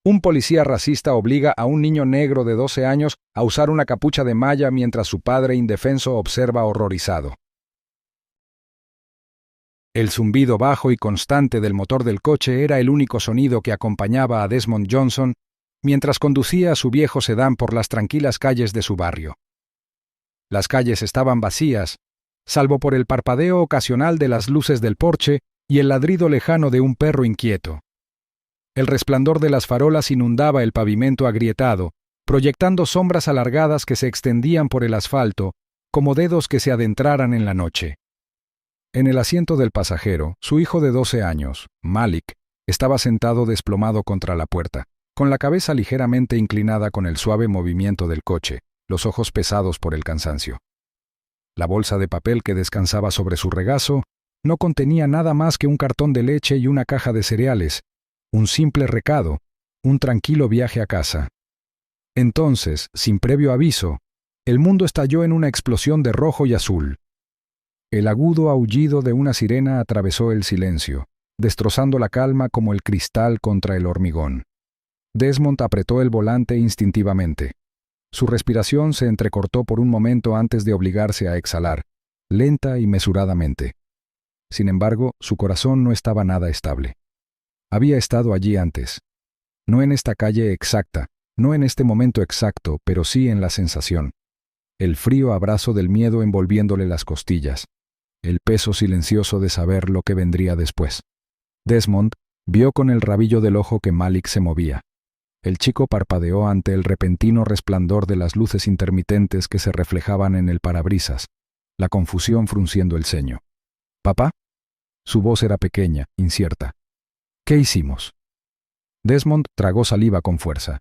Un policía racista obliga a un niño negro de 12 años a usar una capucha de malla mientras su padre indefenso observa horrorizado. El zumbido bajo y constante del motor del coche era el único sonido que acompañaba a Desmond Johnson mientras conducía a su viejo sedán por las tranquilas calles de su barrio. Las calles estaban vacías, salvo por el parpadeo ocasional de las luces del porche y el ladrido lejano de un perro inquieto. El resplandor de las farolas inundaba el pavimento agrietado, proyectando sombras alargadas que se extendían por el asfalto, como dedos que se adentraran en la noche. En el asiento del pasajero, su hijo de 12 años, Malik, estaba sentado desplomado contra la puerta, con la cabeza ligeramente inclinada con el suave movimiento del coche, los ojos pesados por el cansancio. La bolsa de papel que descansaba sobre su regazo no contenía nada más que un cartón de leche y una caja de cereales, un simple recado, un tranquilo viaje a casa. Entonces, sin previo aviso, el mundo estalló en una explosión de rojo y azul. El agudo aullido de una sirena atravesó el silencio, destrozando la calma como el cristal contra el hormigón. Desmond apretó el volante instintivamente. Su respiración se entrecortó por un momento antes de obligarse a exhalar, lenta y mesuradamente. Sin embargo, su corazón no estaba nada estable. Había estado allí antes. No en esta calle exacta, no en este momento exacto, pero sí en la sensación. El frío abrazo del miedo envolviéndole las costillas. El peso silencioso de saber lo que vendría después. Desmond vio con el rabillo del ojo que Malik se movía. El chico parpadeó ante el repentino resplandor de las luces intermitentes que se reflejaban en el parabrisas, la confusión frunciendo el ceño. ¿Papá? Su voz era pequeña, incierta. ¿Qué hicimos? Desmond tragó saliva con fuerza.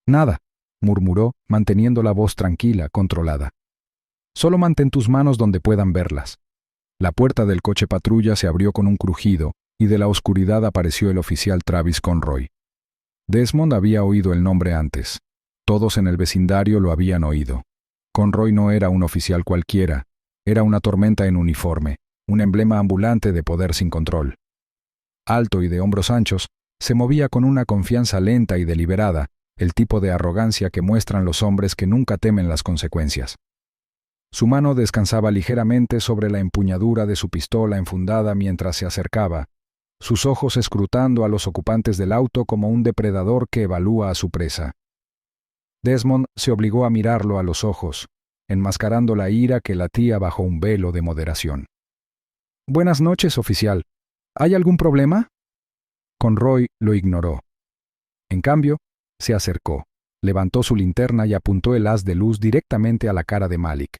Nada, murmuró, manteniendo la voz tranquila, controlada. Solo mantén tus manos donde puedan verlas. La puerta del coche patrulla se abrió con un crujido y de la oscuridad apareció el oficial Travis Conroy. Desmond había oído el nombre antes. Todos en el vecindario lo habían oído. Conroy no era un oficial cualquiera, era una tormenta en uniforme, un emblema ambulante de poder sin control. Alto y de hombros anchos, se movía con una confianza lenta y deliberada, el tipo de arrogancia que muestran los hombres que nunca temen las consecuencias. Su mano descansaba ligeramente sobre la empuñadura de su pistola enfundada mientras se acercaba, sus ojos escrutando a los ocupantes del auto como un depredador que evalúa a su presa. Desmond se obligó a mirarlo a los ojos, enmascarando la ira que latía bajo un velo de moderación. «Buenas noches, oficial. ¿Hay algún problema?» Conroy lo ignoró. En cambio, se acercó, levantó su linterna y apuntó el haz de luz directamente a la cara de Malik.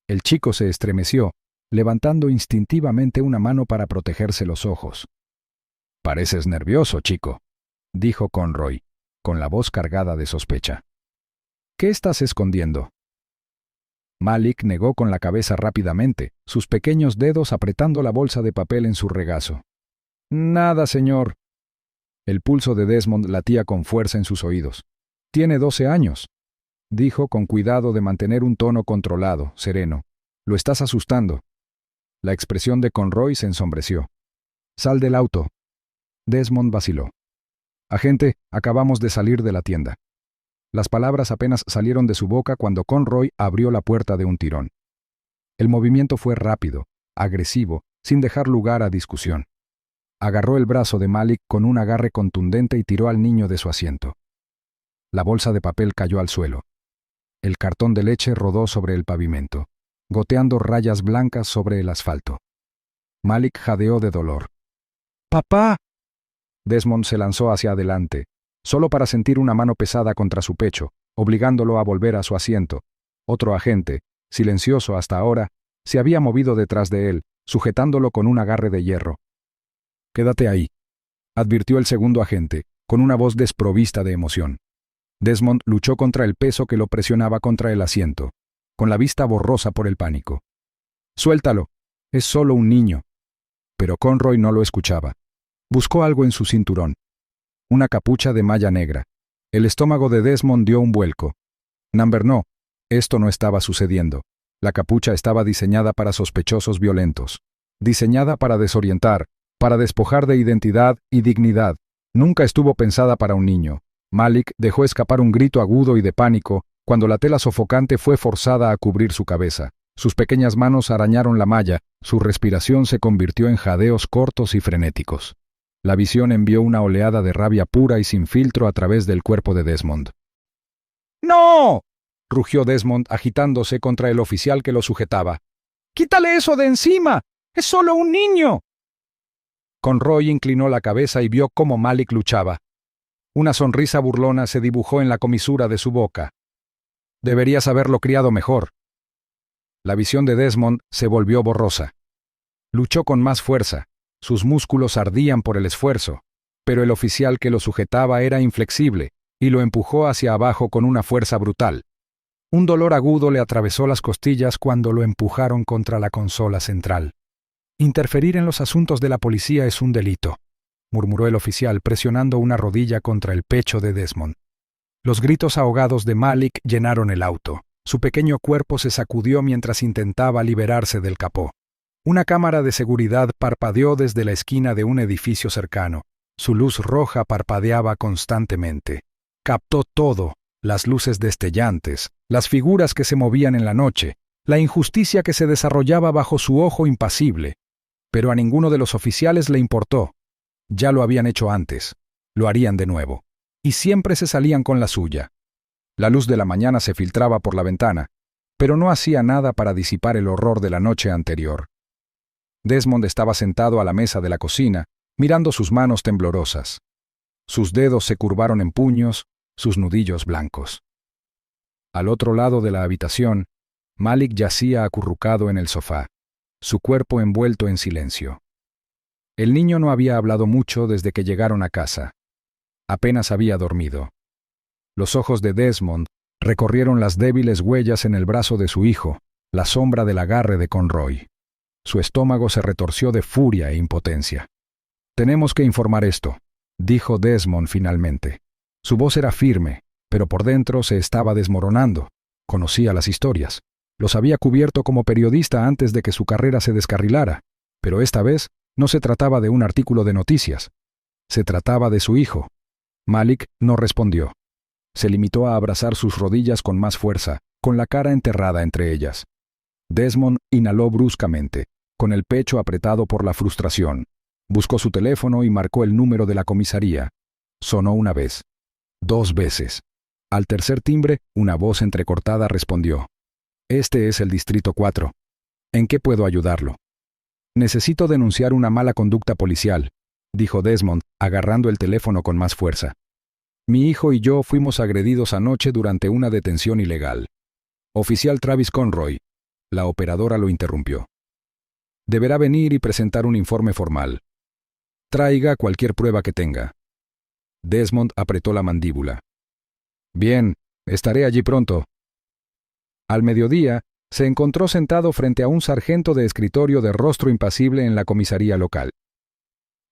El chico se estremeció, levantando instintivamente una mano para protegerse los ojos. «Pareces nervioso, chico», dijo Conroy, con la voz cargada de sospecha. «¿Qué estás escondiendo?» Malik negó con la cabeza rápidamente, sus pequeños dedos apretando la bolsa de papel en su regazo. «Nada, señor». El pulso de Desmond latía con fuerza en sus oídos. «Tiene 12 años», dijo con cuidado de mantener un tono controlado, sereno. «Lo estás asustando». La expresión de Conroy se ensombreció. «Sal del auto». Desmond vaciló. «Agente, acabamos de salir de la tienda». Las palabras apenas salieron de su boca cuando Conroy abrió la puerta de un tirón. El movimiento fue rápido, agresivo, sin dejar lugar a discusión. Agarró el brazo de Malik con un agarre contundente y tiró al niño de su asiento. La bolsa de papel cayó al suelo. El cartón de leche rodó sobre el pavimento, goteando rayas blancas sobre el asfalto. Malik jadeó de dolor. «¡Papá!». Desmond se lanzó hacia adelante, solo para sentir una mano pesada contra su pecho, obligándolo a volver a su asiento. Otro agente, silencioso hasta ahora, se había movido detrás de él, sujetándolo con un agarre de hierro. «Quédate ahí», advirtió el segundo agente, con una voz desprovista de emoción. Desmond luchó contra el peso que lo presionaba contra el asiento, con la vista borrosa por el pánico. «Suéltalo, es solo un niño». Pero Conroy no lo escuchaba. Buscó algo en su cinturón. Una capucha de malla negra. El estómago de Desmond dio un vuelco. Number no, esto no estaba sucediendo. La capucha estaba diseñada para sospechosos violentos. Diseñada para desorientar, para despojar de identidad y dignidad, Nunca estuvo pensada para un niño. Malik dejó escapar un grito agudo y de pánico cuando la tela sofocante fue forzada a cubrir su cabeza. Sus pequeñas manos arañaron la malla, su respiración se convirtió en jadeos cortos y frenéticos. La visión envió una oleada de rabia pura y sin filtro a través del cuerpo de Desmond. ¡No!, rugió Desmond agitándose contra el oficial que lo sujetaba. ¡Quítale eso de encima! ¡Es solo un niño! Conroy inclinó la cabeza y vio cómo Malik luchaba. Una sonrisa burlona se dibujó en la comisura de su boca. Deberías haberlo criado mejor. La visión de Desmond se volvió borrosa. Luchó con más fuerza. Sus músculos ardían por el esfuerzo, pero el oficial que lo sujetaba era inflexible y lo empujó hacia abajo con una fuerza brutal. Un dolor agudo le atravesó las costillas cuando lo empujaron contra la consola central. Interferir en los asuntos de la policía es un delito, murmuró el oficial presionando una rodilla contra el pecho de Desmond. Los gritos ahogados de Malik llenaron el auto. Su pequeño cuerpo se sacudió mientras intentaba liberarse del capó. Una cámara de seguridad parpadeó desde la esquina de un edificio cercano. Su luz roja parpadeaba constantemente. Captó todo: las luces destellantes, las figuras que se movían en la noche, la injusticia que se desarrollaba bajo su ojo impasible. Pero a ninguno de los oficiales le importó. Ya lo habían hecho antes. Lo harían de nuevo. Y siempre se salían con la suya. La luz de la mañana se filtraba por la ventana, pero no hacía nada para disipar el horror de la noche anterior. Desmond estaba sentado a la mesa de la cocina, mirando sus manos temblorosas. Sus dedos se curvaron en puños, sus nudillos blancos. Al otro lado de la habitación, Malik yacía acurrucado en el sofá, su cuerpo envuelto en silencio. El niño no había hablado mucho desde que llegaron a casa. Apenas había dormido. Los ojos de Desmond recorrieron las débiles huellas en el brazo de su hijo, la sombra del agarre de Conroy. Su estómago se retorció de furia e impotencia. «Tenemos que informar esto», dijo Desmond finalmente. Su voz era firme, pero por dentro se estaba desmoronando. Conocía las historias. Los había cubierto como periodista antes de que su carrera se descarrilara, pero esta vez no se trataba de un artículo de noticias. Se trataba de su hijo. Malik no respondió. Se limitó a abrazar sus rodillas con más fuerza, con la cara enterrada entre ellas. Desmond inhaló bruscamente, con el pecho apretado por la frustración. Buscó su teléfono y marcó el número de la comisaría. Sonó una vez, 2 veces. Al tercer timbre, una voz entrecortada respondió. «Este es el Distrito 4. ¿En qué puedo ayudarlo?» «Necesito denunciar una mala conducta policial», dijo Desmond, agarrando el teléfono con más fuerza. «Mi hijo y yo fuimos agredidos anoche durante una detención ilegal». «Oficial Travis Conroy», la operadora lo interrumpió. «Deberá venir y presentar un informe formal. Traiga cualquier prueba que tenga». Desmond apretó la mandíbula. «Bien, estaré allí pronto». Al mediodía, se encontró sentado frente a un sargento de escritorio de rostro impasible en la comisaría local.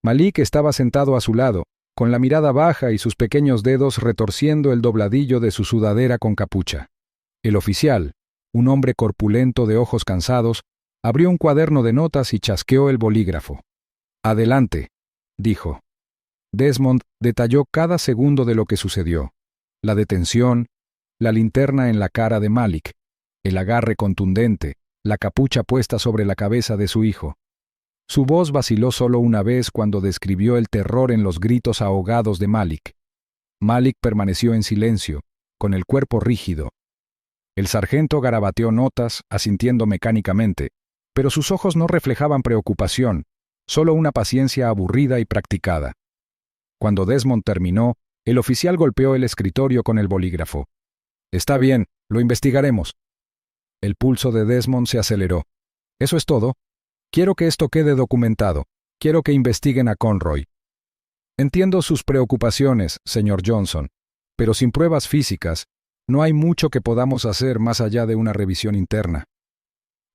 Malik estaba sentado a su lado, con la mirada baja y sus pequeños dedos retorciendo el dobladillo de su sudadera con capucha. El oficial, un hombre corpulento de ojos cansados, abrió un cuaderno de notas y chasqueó el bolígrafo. «Adelante», dijo. Desmond detalló cada segundo de lo que sucedió. La detención, la linterna en la cara de Malik, el agarre contundente, la capucha puesta sobre la cabeza de su hijo. Su voz vaciló solo una vez cuando describió el terror en los gritos ahogados de Malik. Malik permaneció en silencio, con el cuerpo rígido. El sargento garabateó notas, asintiendo mecánicamente, pero sus ojos no reflejaban preocupación, solo una paciencia aburrida y practicada. Cuando Desmond terminó, el oficial golpeó el escritorio con el bolígrafo. «Está bien, lo investigaremos». El pulso de Desmond se aceleró. «¿Eso es todo? Quiero que esto quede documentado. Quiero que investiguen a Conroy». «Entiendo sus preocupaciones, señor Johnson, pero sin pruebas físicas, no hay mucho que podamos hacer más allá de una revisión interna».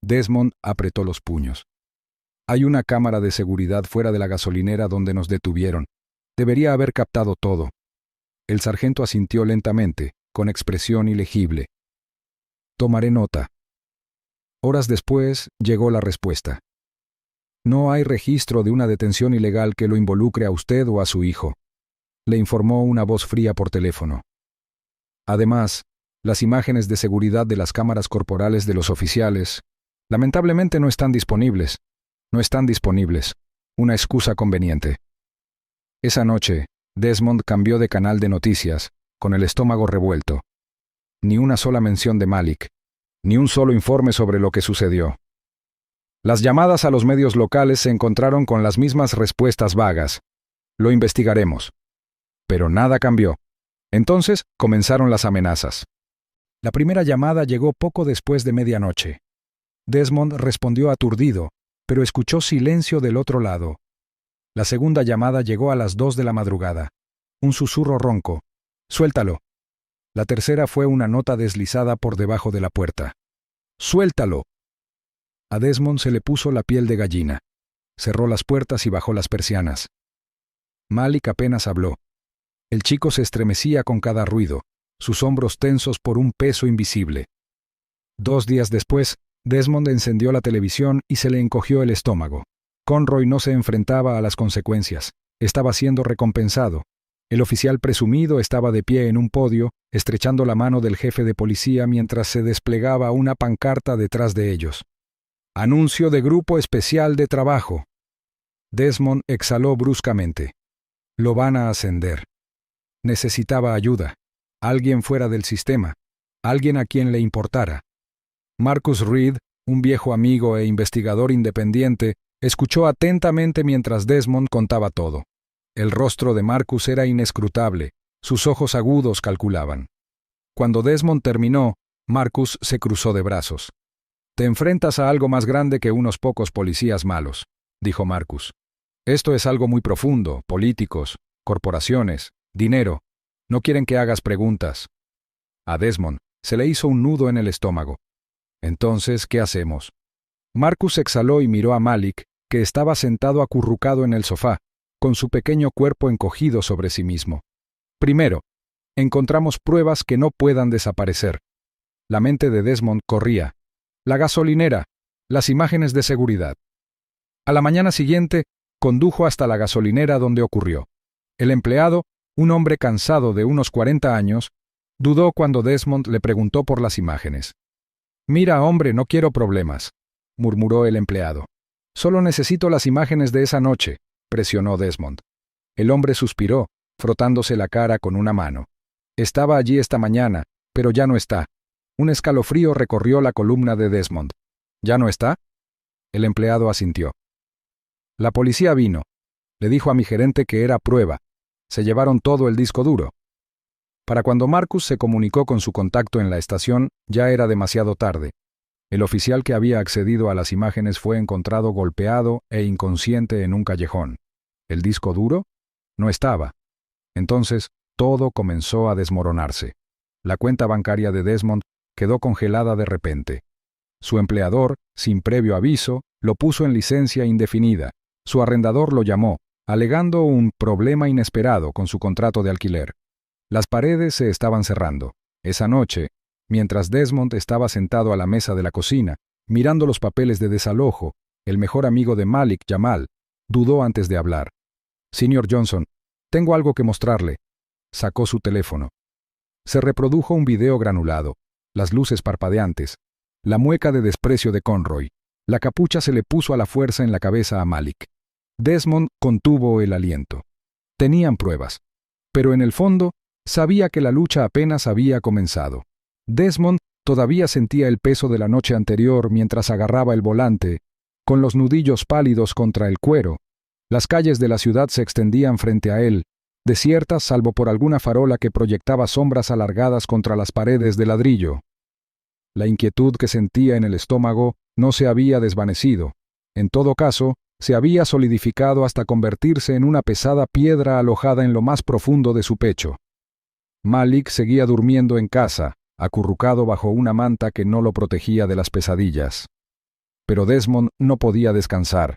Desmond apretó los puños. «Hay una cámara de seguridad fuera de la gasolinera donde nos detuvieron. Debería haber captado todo». El sargento asintió lentamente, con expresión ilegible. «Tomaré nota». Horas después llegó la respuesta. «No hay registro de una detención ilegal que lo involucre a usted o a su hijo». le informó una voz fría por teléfono. Además, las imágenes de seguridad de las cámaras corporales de los oficiales, lamentablemente no están disponibles. No están disponibles. Una excusa conveniente. Esa noche, Desmond cambió de canal de noticias, con el estómago revuelto. Ni una sola mención de Malik, ni un solo informe sobre lo que sucedió. Las llamadas a los medios locales se encontraron con las mismas respuestas vagas. Lo investigaremos. Pero nada cambió. Entonces comenzaron las amenazas. La primera llamada llegó poco después de medianoche. Desmond respondió aturdido, pero escuchó silencio del otro lado. La segunda llamada llegó a las 2 de la madrugada. Un susurro ronco. «Suéltalo». La tercera fue una nota deslizada por debajo de la puerta. «Suéltalo». A Desmond se le puso la piel de gallina. Cerró las puertas y bajó las persianas. Malik apenas habló. El chico se estremecía con cada ruido, sus hombros tensos por un peso invisible. 2 días después, Desmond encendió la televisión y se le encogió el estómago. Conroy no se enfrentaba a las consecuencias. Estaba siendo recompensado. El oficial presumido estaba de pie en un podio, estrechando la mano del jefe de policía mientras se desplegaba una pancarta detrás de ellos. «Anuncio de Grupo Especial de Trabajo». Desmond exhaló bruscamente. Lo van a ascender. Necesitaba ayuda. Alguien fuera del sistema. Alguien a quien le importara. Marcus Reed, un viejo amigo e investigador independiente, escuchó atentamente mientras Desmond contaba todo. El rostro de Marcus era inescrutable. Sus ojos agudos calculaban. Cuando Desmond terminó, Marcus se cruzó de brazos. «Te enfrentas a algo más grande que unos pocos policías malos», dijo Marcus. «Esto es algo muy profundo, políticos, corporaciones, dinero. No quieren que hagas preguntas». A Desmond se le hizo un nudo en el estómago. «Entonces, ¿qué hacemos?» Marcus exhaló y miró a Malik, que estaba sentado acurrucado en el sofá, con su pequeño cuerpo encogido sobre sí mismo. «Primero, encontramos pruebas que no puedan desaparecer». La mente de Desmond corría. La gasolinera, las imágenes de seguridad. A la mañana siguiente, condujo hasta la gasolinera donde ocurrió. El empleado, un hombre cansado de unos 40 años, dudó cuando Desmond le preguntó por las imágenes. «Mira, hombre, no quiero problemas», murmuró el empleado. «Solo necesito las imágenes de esa noche», presionó Desmond. El hombre suspiró, frotándose la cara con una mano. «Estaba allí esta mañana, pero ya no está». Un escalofrío recorrió la columna de Desmond. «¿Ya no está?» El empleado asintió. «La policía vino. Le dijo a mi gerente que era prueba. Se llevaron todo el disco duro». Para cuando Marcus se comunicó con su contacto en la estación, ya era demasiado tarde. El oficial que había accedido a las imágenes fue encontrado golpeado e inconsciente en un callejón. ¿El disco duro? No estaba. Entonces, todo comenzó a desmoronarse. La cuenta bancaria de Desmond quedó congelada de repente. Su empleador, sin previo aviso, lo puso en licencia indefinida. Su arrendador lo llamó, alegando un problema inesperado con su contrato de alquiler. Las paredes se estaban cerrando. Esa noche, mientras Desmond estaba sentado a la mesa de la cocina, mirando los papeles de desalojo, el mejor amigo de Malik, Jamal, dudó antes de hablar. «Señor Johnson, tengo algo que mostrarle». Sacó su teléfono. Se reprodujo un video granulado. Las luces parpadeantes, la mueca de desprecio de Conroy. La capucha se le puso a la fuerza en la cabeza a Malik. Desmond contuvo el aliento. Tenían pruebas, pero en el fondo sabía que la lucha apenas había comenzado. Desmond todavía sentía el peso de la noche anterior mientras agarraba el volante, con los nudillos pálidos contra el cuero. Las calles de la ciudad se extendían frente a él, desiertas salvo por alguna farola que proyectaba sombras alargadas contra las paredes de ladrillo. La inquietud que sentía en el estómago no se había desvanecido. En todo caso, se había solidificado hasta convertirse en una pesada piedra alojada en lo más profundo de su pecho. Malik seguía durmiendo en casa, acurrucado bajo una manta que no lo protegía de las pesadillas. Pero Desmond no podía descansar,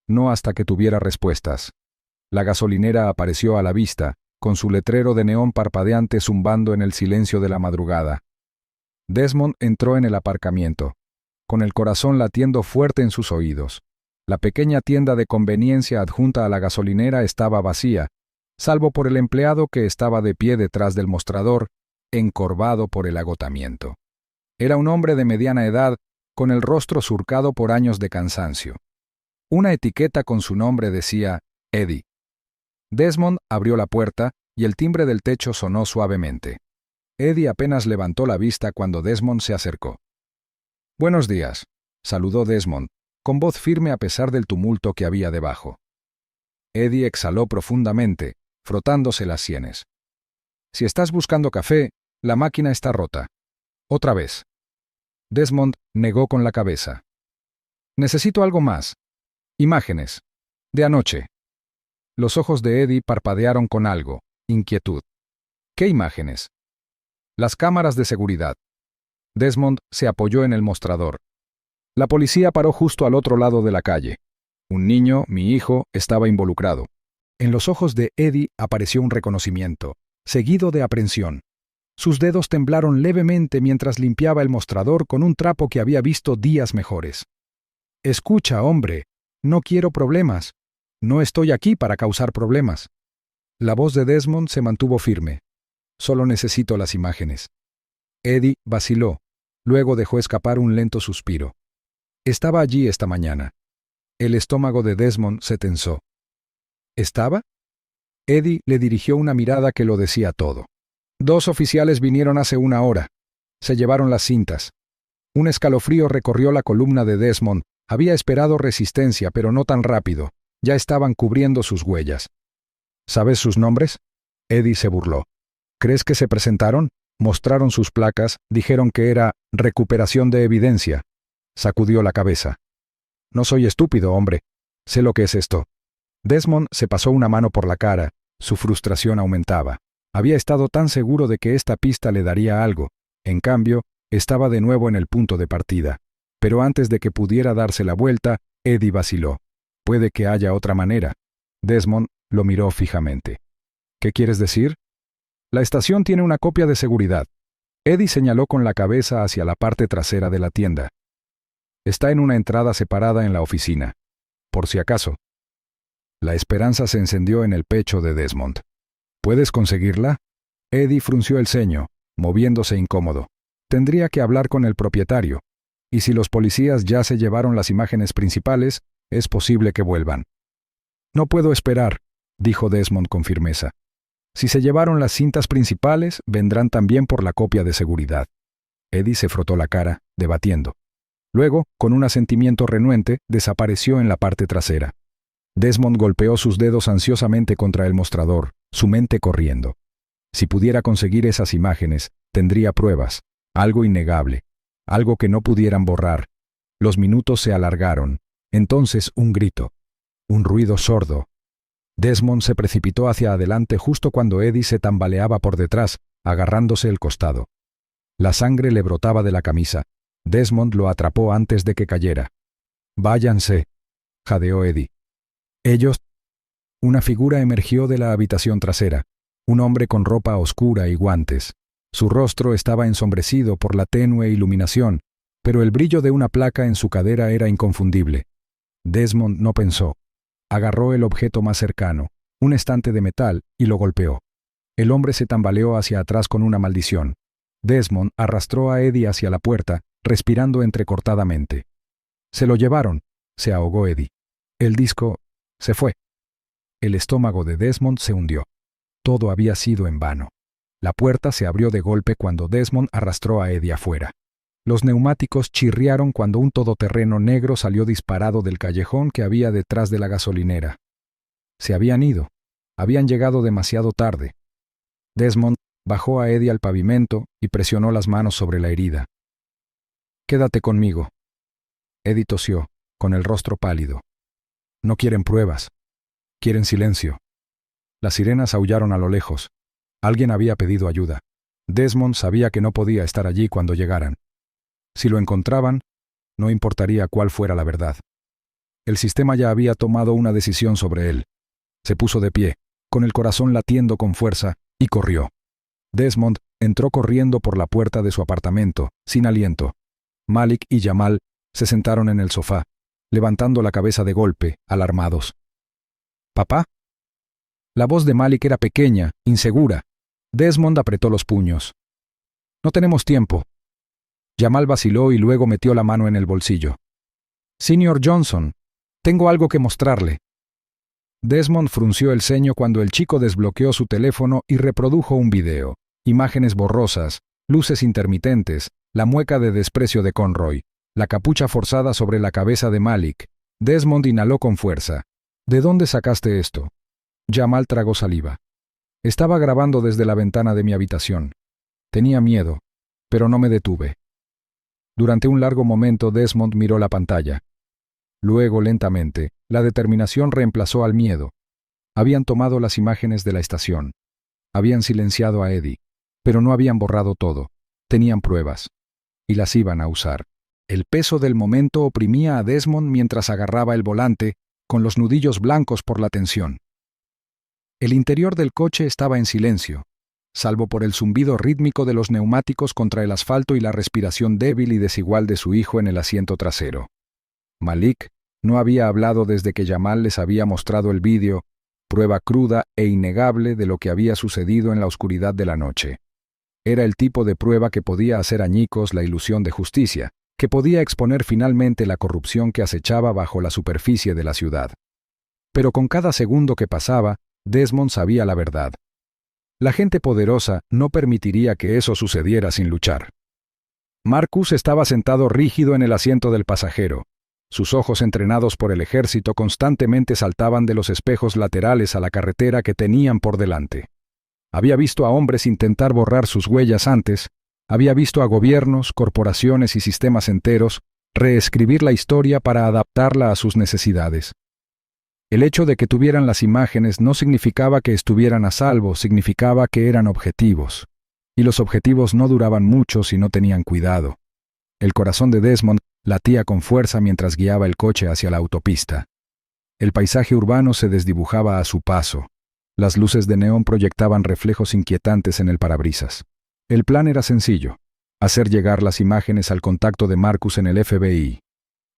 no hasta que tuviera respuestas. La gasolinera apareció a la vista, con su letrero de neón parpadeante zumbando en el silencio de la madrugada. Desmond entró en el aparcamiento, con el corazón latiendo fuerte en sus oídos. La pequeña tienda de conveniencia adjunta a la gasolinera estaba vacía, salvo por el empleado que estaba de pie detrás del mostrador, encorvado por el agotamiento. Era un hombre de mediana edad, con el rostro surcado por años de cansancio. Una etiqueta con su nombre decía Eddie. Desmond abrió la puerta y el timbre del techo sonó suavemente. Eddie apenas levantó la vista cuando Desmond se acercó. «Buenos días», saludó Desmond, con voz firme a pesar del tumulto que había debajo. Eddie exhaló profundamente, frotándose las sienes. «Si estás buscando café, la máquina está rota. Otra vez». Desmond negó con la cabeza. «Necesito algo más. Imágenes. De anoche». Los ojos de Eddie parpadearon con algo, inquietud. «¿Qué imágenes?» «Las cámaras de seguridad». Desmond se apoyó en el mostrador. La policía paró justo al otro lado de la calle. Un niño, mi hijo, estaba involucrado. En los ojos de Eddie apareció un reconocimiento, seguido de aprensión. Sus dedos temblaron levemente mientras limpiaba el mostrador con un trapo que había visto días mejores. «Escucha, hombre, no quiero problemas. No estoy aquí para causar problemas». La voz de Desmond se mantuvo firme. «Solo necesito las imágenes». Eddie vaciló, luego dejó escapar un lento suspiro. «Estaba allí esta mañana». El estómago de Desmond se tensó. ¿Estaba? Eddie le dirigió una mirada que lo decía todo. 2 oficiales vinieron hace 1 hora. Se llevaron las cintas. Un escalofrío recorrió la columna de Desmond. Había esperado resistencia, pero no tan rápido. Ya estaban cubriendo sus huellas. ¿Sabes sus nombres? Eddie se burló. ¿Crees que se presentaron? Mostraron sus placas, dijeron que era recuperación de evidencia. Sacudió la cabeza. No soy estúpido, hombre. Sé lo que es esto. Desmond se pasó una mano por la cara. Su frustración aumentaba. Había estado tan seguro de que esta pista le daría algo. En cambio, estaba de nuevo en el punto de partida. Pero antes de que pudiera darse la vuelta, Eddie vaciló. Puede que haya otra manera. Desmond lo miró fijamente. ¿Qué quieres decir? La estación tiene una copia de seguridad. Eddie señaló con la cabeza hacia la parte trasera de la tienda. Está en una entrada separada en la oficina. Por si acaso. La esperanza se encendió en el pecho de Desmond. ¿Puedes conseguirla? Eddie frunció el ceño, moviéndose incómodo. Tendría que hablar con el propietario. Y si los policías ya se llevaron las imágenes principales, es posible que vuelvan. No puedo esperar, dijo Desmond con firmeza. Si se llevaron las cintas principales, vendrán también por la copia de seguridad. Eddie se frotó la cara, debatiendo. Luego, con un asentimiento renuente, desapareció en la parte trasera. Desmond golpeó sus dedos ansiosamente contra el mostrador, su mente corriendo. Si pudiera conseguir esas imágenes, tendría pruebas, algo innegable, algo que no pudieran borrar. Los minutos se alargaron. Entonces un grito, un ruido sordo. Desmond se precipitó hacia adelante justo cuando Eddie se tambaleaba por detrás, agarrándose el costado. La sangre le brotaba de la camisa. Desmond lo atrapó antes de que cayera. «Váyanse», jadeó Eddie. «Ellos...» Una figura emergió de la habitación trasera, un hombre con ropa oscura y guantes. Su rostro estaba ensombrecido por la tenue iluminación, pero el brillo de una placa en su cadera era inconfundible. Desmond no pensó. Agarró el objeto más cercano, un estante de metal, y lo golpeó. El hombre se tambaleó hacia atrás con una maldición. Desmond arrastró a Eddie hacia la puerta, respirando entrecortadamente. «Se lo llevaron», se ahogó Eddie. El disco se fue. El estómago de Desmond se hundió. Todo había sido en vano. La puerta se abrió de golpe cuando Desmond arrastró a Eddie afuera. Los neumáticos chirriaron cuando un todoterreno negro salió disparado del callejón que había detrás de la gasolinera. Se habían ido. Habían llegado demasiado tarde. Desmond bajó a Eddie al pavimento y presionó las manos sobre la herida. «Quédate conmigo». Eddie tosió, con el rostro pálido. «No quieren pruebas. Quieren silencio». Las sirenas aullaron a lo lejos. Alguien había pedido ayuda. Desmond sabía que no podía estar allí cuando llegaran. Si lo encontraban, no importaría cuál fuera la verdad. El sistema ya había tomado una decisión sobre él. Se puso de pie, con el corazón latiendo con fuerza, y corrió. Desmond entró corriendo por la puerta de su apartamento, sin aliento. Malik y Jamal se sentaron en el sofá, levantando la cabeza de golpe, alarmados. «¿Papá?» La voz de Malik era pequeña, insegura. Desmond apretó los puños. No tenemos tiempo. Jamal vaciló y luego metió la mano en el bolsillo. Señor Johnson, tengo algo que mostrarle. Desmond frunció el ceño cuando el chico desbloqueó su teléfono y reprodujo un video. Imágenes borrosas, luces intermitentes, la mueca de desprecio de Conroy, la capucha forzada sobre la cabeza de Malik. Desmond inhaló con fuerza. ¿De dónde sacaste esto? Jamal tragó saliva. Estaba grabando desde la ventana de mi habitación. Tenía miedo, pero no me detuve. Durante un largo momento Desmond miró la pantalla. Luego, lentamente, la determinación reemplazó al miedo. Habían tomado las imágenes de la estación. Habían silenciado a Eddie, pero no habían borrado todo. Tenían pruebas. Y las iban a usar. El peso del momento oprimía a Desmond mientras agarraba el volante, con los nudillos blancos por la tensión. El interior del coche estaba en silencio, salvo por el zumbido rítmico de los neumáticos contra el asfalto y la respiración débil y desigual de su hijo en el asiento trasero. Malik no había hablado desde que Jamal les había mostrado el vídeo, prueba cruda e innegable de lo que había sucedido en la oscuridad de la noche. Era el tipo de prueba que podía hacer añicos la ilusión de justicia, que podía exponer finalmente la corrupción que acechaba bajo la superficie de la ciudad. Pero con cada segundo que pasaba, Desmond sabía la verdad. La gente poderosa no permitiría que eso sucediera sin luchar. Marcus estaba sentado rígido en el asiento del pasajero. Sus ojos entrenados por el ejército constantemente saltaban de los espejos laterales a la carretera que tenían por delante. Había visto a hombres intentar borrar sus huellas antes, había visto a gobiernos, corporaciones y sistemas enteros reescribir la historia para adaptarla a sus necesidades. El hecho de que tuvieran las imágenes no significaba que estuvieran a salvo, significaba que eran objetivos. Y los objetivos no duraban mucho si no tenían cuidado. El corazón de Desmond latía con fuerza mientras guiaba el coche hacia la autopista. El paisaje urbano se desdibujaba a su paso. Las luces de neón proyectaban reflejos inquietantes en el parabrisas. El plan era sencillo: hacer llegar las imágenes al contacto de Marcus en el FBI.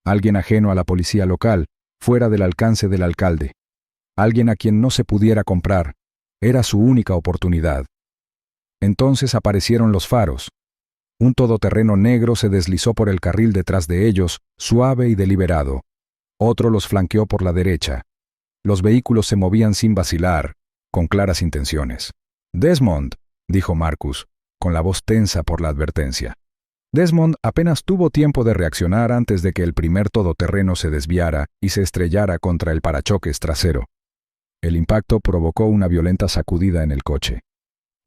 Alguien ajeno a la policía local, fuera del alcance del alcalde. Alguien a quien no se pudiera comprar. Era su única oportunidad. Entonces aparecieron los faros. Un todoterreno negro se deslizó por el carril detrás de ellos, suave y deliberado. Otro los flanqueó por la derecha. Los vehículos se movían sin vacilar, con claras intenciones. «Desmond», dijo Marcus, con la voz tensa por la advertencia. Desmond apenas tuvo tiempo de reaccionar antes de que el primer todoterreno se desviara y se estrellara contra el parachoques trasero. El impacto provocó una violenta sacudida en el coche.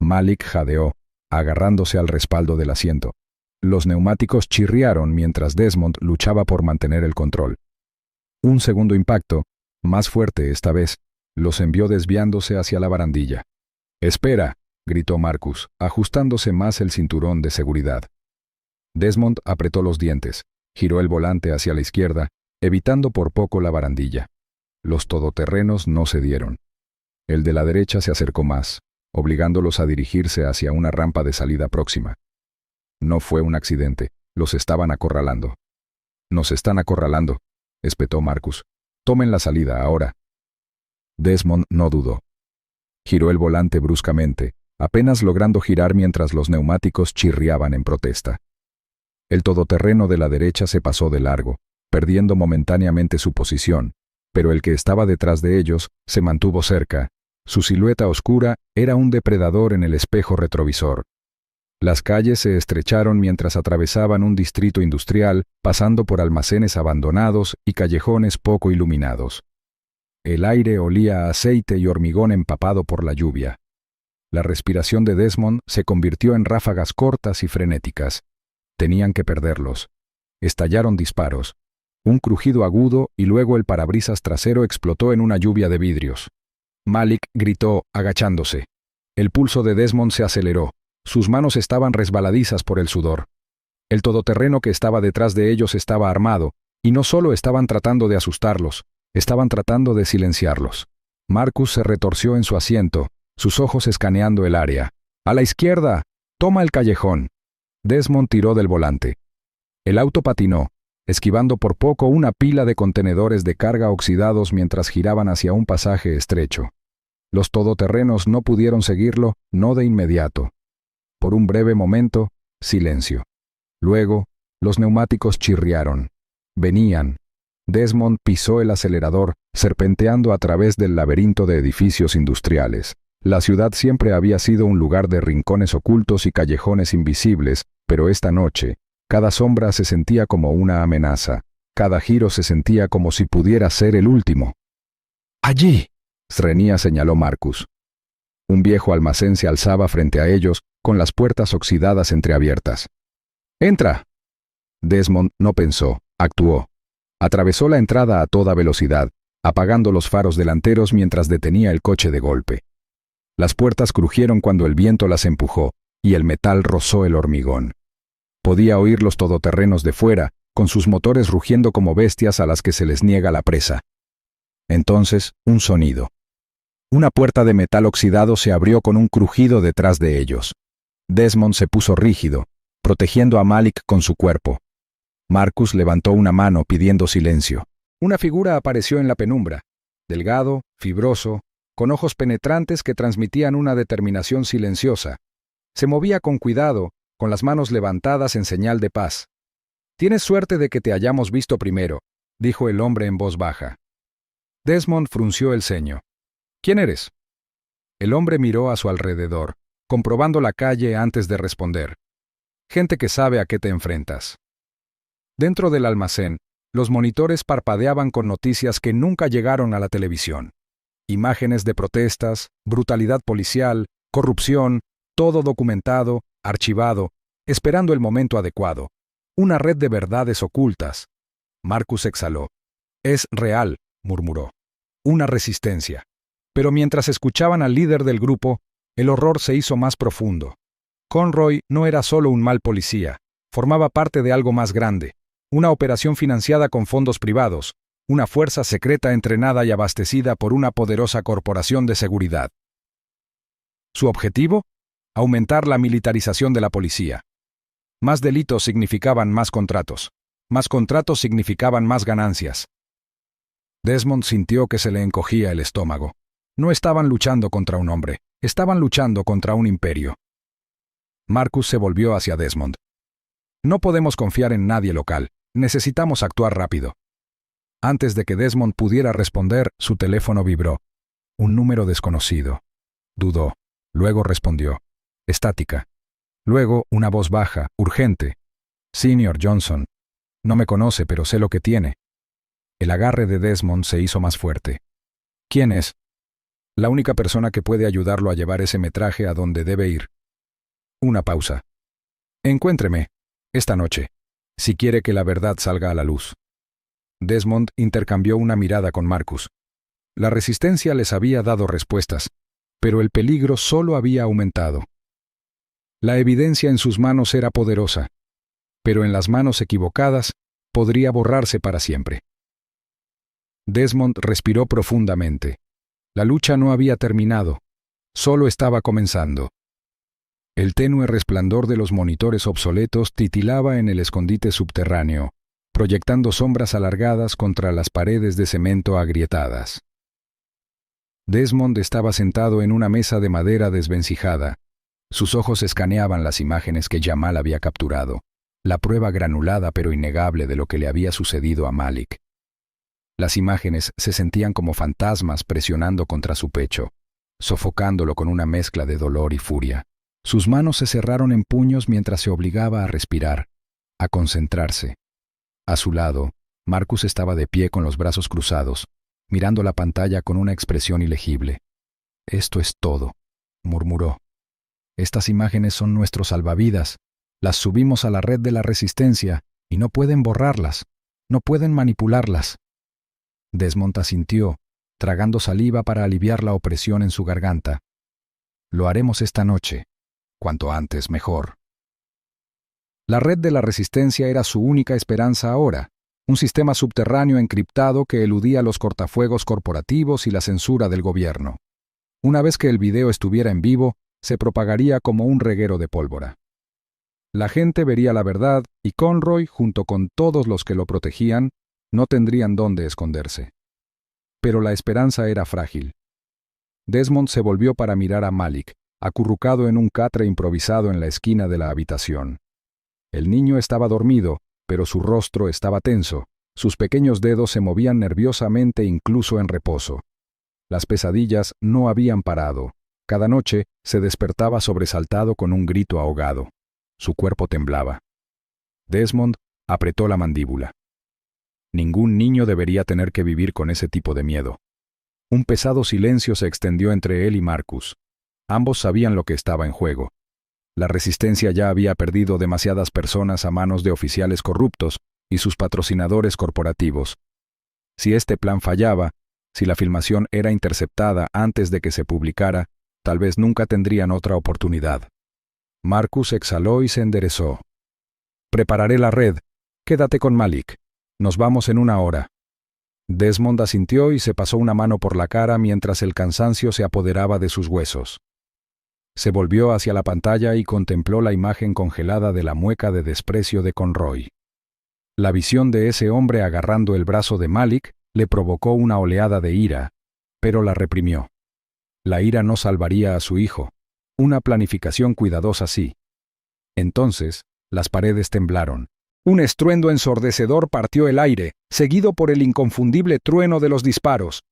Malik jadeó, agarrándose al respaldo del asiento. Los neumáticos chirriaron mientras Desmond luchaba por mantener el control. Un segundo impacto, más fuerte esta vez, los envió desviándose hacia la barandilla. «¡Espera!», gritó Marcus, ajustándose más el cinturón de seguridad. Desmond apretó los dientes, giró el volante hacia la izquierda, evitando por poco la barandilla. Los todoterrenos no cedieron. El de la derecha se acercó más, obligándolos a dirigirse hacia una rampa de salida próxima. No fue un accidente, los estaban acorralando. «Nos están acorralando», espetó Marcus. «Tomen la salida ahora». Desmond no dudó. Giró el volante bruscamente, apenas logrando girar mientras los neumáticos chirriaban en protesta. El todoterreno de la derecha se pasó de largo, perdiendo momentáneamente su posición, pero el que estaba detrás de ellos se mantuvo cerca. Su silueta oscura era un depredador en el espejo retrovisor. Las calles se estrecharon mientras atravesaban un distrito industrial, pasando por almacenes abandonados y callejones poco iluminados. El aire olía a aceite y hormigón empapado por la lluvia. La respiración de Desmond se convirtió en ráfagas cortas y frenéticas. Tenían que perderlos. Estallaron disparos. Un crujido agudo y luego el parabrisas trasero explotó en una lluvia de vidrios. Malik gritó, agachándose. El pulso de Desmond se aceleró. Sus manos estaban resbaladizas por el sudor. El todoterreno que estaba detrás de ellos estaba armado, y no solo estaban tratando de asustarlos, estaban tratando de silenciarlos. Marcus se retorció en su asiento, sus ojos escaneando el área. «¡A la izquierda! ¡Toma el callejón!». Desmond tiró del volante. El auto patinó, esquivando por poco una pila de contenedores de carga oxidados mientras giraban hacia un pasaje estrecho. Los todoterrenos no pudieron seguirlo, no de inmediato. Por un breve momento, silencio. Luego, los neumáticos chirriaron. Venían. Desmond pisó el acelerador, serpenteando a través del laberinto de edificios industriales. La ciudad siempre había sido un lugar de rincones ocultos y callejones invisibles, pero esta noche, cada sombra se sentía como una amenaza. Cada giro se sentía como si pudiera ser el último. ¡Allí!, Srenia señaló Marcus. Un viejo almacén se alzaba frente a ellos, con las puertas oxidadas entreabiertas. ¡Entra! Desmond no pensó, actuó. Atravesó la entrada a toda velocidad, apagando los faros delanteros mientras detenía el coche de golpe. Las puertas crujieron cuando el viento las empujó, y el metal rozó el hormigón. Podía oír los todoterrenos de fuera, con sus motores rugiendo como bestias a las que se les niega la presa. Entonces, un sonido. Una puerta de metal oxidado se abrió con un crujido detrás de ellos. Desmond se puso rígido, protegiendo a Malik con su cuerpo. Marcus levantó una mano pidiendo silencio. Una figura apareció en la penumbra, delgado, fibroso, con ojos penetrantes que transmitían una determinación silenciosa. Se movía con cuidado, con las manos levantadas en señal de paz. «Tienes suerte de que te hayamos visto primero», dijo el hombre en voz baja. Desmond frunció el ceño. «¿Quién eres?» El hombre miró a su alrededor, comprobando la calle antes de responder. «Gente que sabe a qué te enfrentas». Dentro del almacén, los monitores parpadeaban con noticias que nunca llegaron a la televisión. Imágenes de protestas, brutalidad policial, corrupción, todo documentado, archivado, esperando el momento adecuado. Una red de verdades ocultas. Marcus exhaló. «Es real», murmuró. «Una resistencia». Pero mientras escuchaban al líder del grupo, el horror se hizo más profundo. Conroy no era solo un mal policía, formaba parte de algo más grande, una operación financiada con fondos privados, una fuerza secreta entrenada y abastecida por una poderosa corporación de seguridad. ¿Su objetivo? Aumentar la militarización de la policía. Más delitos significaban más contratos significaban más ganancias. Desmond sintió que se le encogía el estómago. No estaban luchando contra un hombre, estaban luchando contra un imperio. Marcus se volvió hacia Desmond. «No podemos confiar en nadie local, necesitamos actuar rápido». Antes de que Desmond pudiera responder, su teléfono vibró. Un número desconocido. Dudó, luego respondió. Estática. Luego, una voz baja, urgente. «Senior Johnson. No me conoce, pero sé lo que tiene». El agarre de Desmond se hizo más fuerte. «¿Quién es?» «La única persona que puede ayudarlo a llevar ese metraje a donde debe ir». Una pausa. «Encuéntreme, esta noche, si quiere que la verdad salga a la luz». Desmond intercambió una mirada con Marcus. La resistencia les había dado respuestas, pero el peligro solo había aumentado. La evidencia en sus manos era poderosa, pero en las manos equivocadas podría borrarse para siempre. Desmond respiró profundamente. La lucha no había terminado, solo estaba comenzando. El tenue resplandor de los monitores obsoletos titilaba en el escondite subterráneo, proyectando sombras alargadas contra las paredes de cemento agrietadas. Desmond estaba sentado en una mesa de madera desvencijada. Sus ojos escaneaban las imágenes que Jamal había capturado, la prueba granulada pero innegable de lo que le había sucedido a Malik. Las imágenes se sentían como fantasmas presionando contra su pecho, sofocándolo con una mezcla de dolor y furia. Sus manos se cerraron en puños mientras se obligaba a respirar, a concentrarse. A su lado, Marcus estaba de pie con los brazos cruzados, mirando la pantalla con una expresión ilegible. «Esto es todo», murmuró. «Estas imágenes son nuestros salvavidas. Las subimos a la red de la resistencia y no pueden borrarlas, no pueden manipularlas». Desmond asintió, tragando saliva para aliviar la opresión en su garganta. «Lo haremos esta noche. Cuanto antes, mejor». La red de la resistencia era su única esperanza ahora, un sistema subterráneo encriptado que eludía los cortafuegos corporativos y la censura del gobierno. Una vez que el video estuviera en vivo, se propagaría como un reguero de pólvora. La gente vería la verdad y Conroy, junto con todos los que lo protegían, no tendrían dónde esconderse. Pero la esperanza era frágil. Desmond se volvió para mirar a Malik, acurrucado en un catre improvisado en la esquina de la habitación. El niño estaba dormido, pero su rostro estaba tenso. Sus pequeños dedos se movían nerviosamente incluso en reposo. Las pesadillas no habían parado. Cada noche se despertaba sobresaltado con un grito ahogado. Su cuerpo temblaba. Desmond apretó la mandíbula. Ningún niño debería tener que vivir con ese tipo de miedo. Un pesado silencio se extendió entre él y Marcus. Ambos sabían lo que estaba en juego. La resistencia ya había perdido demasiadas personas a manos de oficiales corruptos y sus patrocinadores corporativos. Si este plan fallaba, si la filmación era interceptada antes de que se publicara, tal vez nunca tendrían otra oportunidad. Marcus exhaló y se enderezó. «Prepararé la red. Quédate con Malik. Nos vamos en 1 hora». Desmond asintió y se pasó una mano por la cara mientras el cansancio se apoderaba de sus huesos. Se volvió hacia la pantalla y contempló la imagen congelada de la mueca de desprecio de Conroy. La visión de ese hombre agarrando el brazo de Malik le provocó una oleada de ira, pero la reprimió. La ira no salvaría a su hijo. Una planificación cuidadosa sí. Entonces, las paredes temblaron. Un estruendo ensordecedor partió el aire, seguido por el inconfundible trueno de los disparos.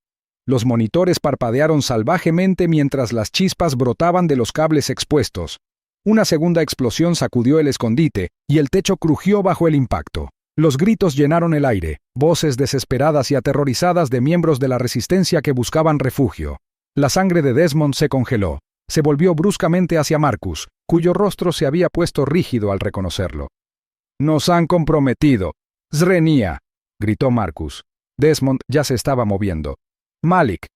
Los monitores parpadearon salvajemente mientras las chispas brotaban de los cables expuestos. Una segunda explosión sacudió el escondite, y el techo crujió bajo el impacto. Los gritos llenaron el aire, voces desesperadas y aterrorizadas de miembros de la resistencia que buscaban refugio. La sangre de Desmond se congeló. Se volvió bruscamente hacia Marcus, cuyo rostro se había puesto rígido al reconocerlo. «Nos han comprometido. Zrenia», gritó Marcus. Desmond ya se estaba moviendo. «Malik».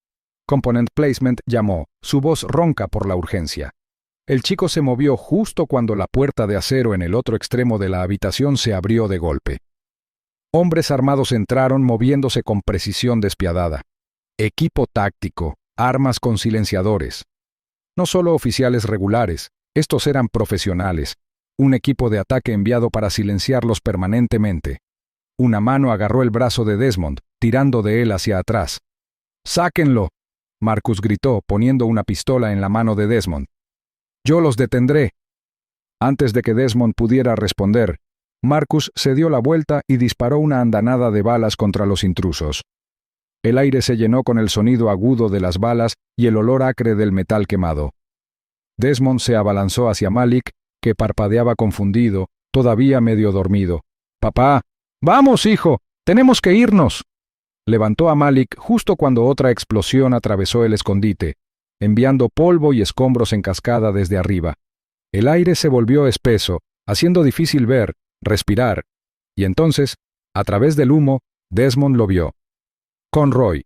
Component Placement llamó, su voz ronca por la urgencia. El chico se movió justo cuando la puerta de acero en el otro extremo de la habitación se abrió de golpe. Hombres armados entraron moviéndose con precisión despiadada. Equipo táctico, armas con silenciadores. No solo oficiales regulares, estos eran profesionales. Un equipo de ataque enviado para silenciarlos permanentemente. Una mano agarró el brazo de Desmond, tirando de él hacia atrás. «¡Sáquenlo!», Marcus gritó, poniendo una pistola en la mano de Desmond. «Yo los detendré». Antes de que Desmond pudiera responder, Marcus se dio la vuelta y disparó una andanada de balas contra los intrusos. El aire se llenó con el sonido agudo de las balas y el olor acre del metal quemado. Desmond se abalanzó hacia Malik, que parpadeaba confundido, todavía medio dormido. «¡Papá! ¡Vamos, hijo! ¡Tenemos que irnos!». Levantó a Malik justo cuando otra explosión atravesó el escondite, enviando polvo y escombros en cascada desde arriba. El aire se volvió espeso, haciendo difícil ver, respirar, y entonces, a través del humo, Desmond lo vio. Conroy.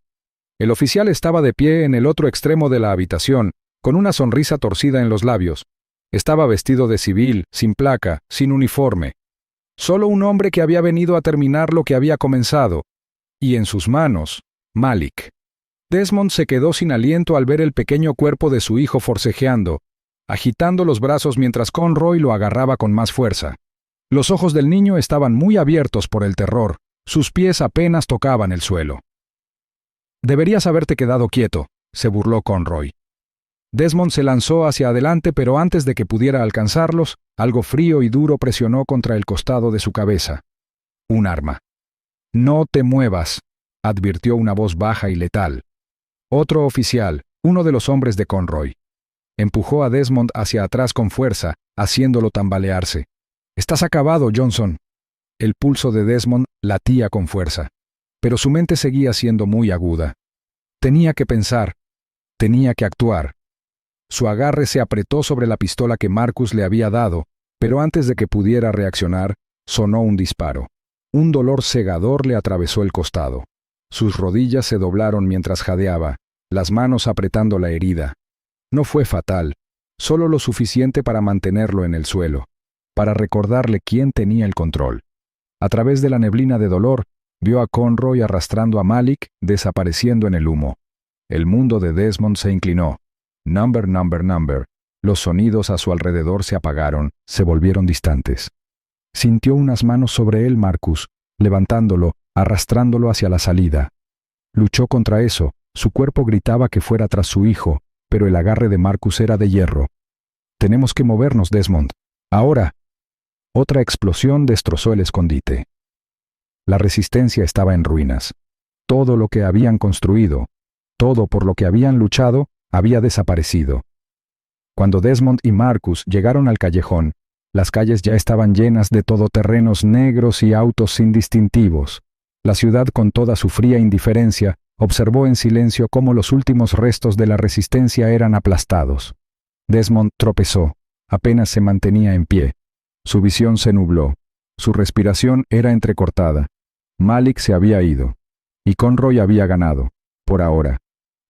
El oficial estaba de pie en el otro extremo de la habitación, con una sonrisa torcida en los labios. Estaba vestido de civil, sin placa, sin uniforme. Solo un hombre que había venido a terminar lo que había comenzado. Y en sus manos, Malik. Desmond se quedó sin aliento al ver el pequeño cuerpo de su hijo forcejeando, agitando los brazos mientras Conroy lo agarraba con más fuerza. Los ojos del niño estaban muy abiertos por el terror, sus pies apenas tocaban el suelo. «Deberías haberte quedado quieto», se burló Conroy. Desmond se lanzó hacia adelante, pero antes de que pudiera alcanzarlos, algo frío y duro presionó contra el costado de su cabeza. Un arma. «No te muevas», advirtió una voz baja y letal. Otro oficial, uno de los hombres de Conroy. Empujó a Desmond hacia atrás con fuerza, haciéndolo tambalearse. «Estás acabado, Johnson». El pulso de Desmond latía con fuerza, pero su mente seguía siendo muy aguda. Tenía que pensar, tenía que actuar. Su agarre se apretó sobre la pistola que Marcus le había dado, pero antes de que pudiera reaccionar, sonó un disparo. Un dolor cegador le atravesó el costado. Sus rodillas se doblaron mientras jadeaba, las manos apretando la herida. No fue fatal, solo lo suficiente para mantenerlo en el suelo, para recordarle quién tenía el control. A través de la neblina de dolor, vio a Conroy arrastrando a Malik, desapareciendo en el humo. El mundo de Desmond se inclinó. Number, number, number. Los sonidos a su alrededor se apagaron, se volvieron distantes. Sintió unas manos sobre él, Marcus, levantándolo, arrastrándolo hacia la salida. Luchó contra eso, Su cuerpo gritaba que fuera tras su hijo, pero el agarre de Marcus era de hierro. «Tenemos que movernos, Desmond. Ahora». Otra explosión destrozó el escondite. La resistencia estaba en ruinas. Todo lo que habían construido, todo por lo que habían luchado, había desaparecido. Cuando Desmond y Marcus llegaron al callejón, las calles ya estaban llenas de todoterrenos negros y autos sin distintivos. La ciudad, con toda su fría indiferencia, observó en silencio cómo los últimos restos de la resistencia eran aplastados. Desmond tropezó, apenas se mantenía en pie. Su visión se nubló. Su respiración era entrecortada. Malik se había ido. Y Conroy había ganado, por ahora.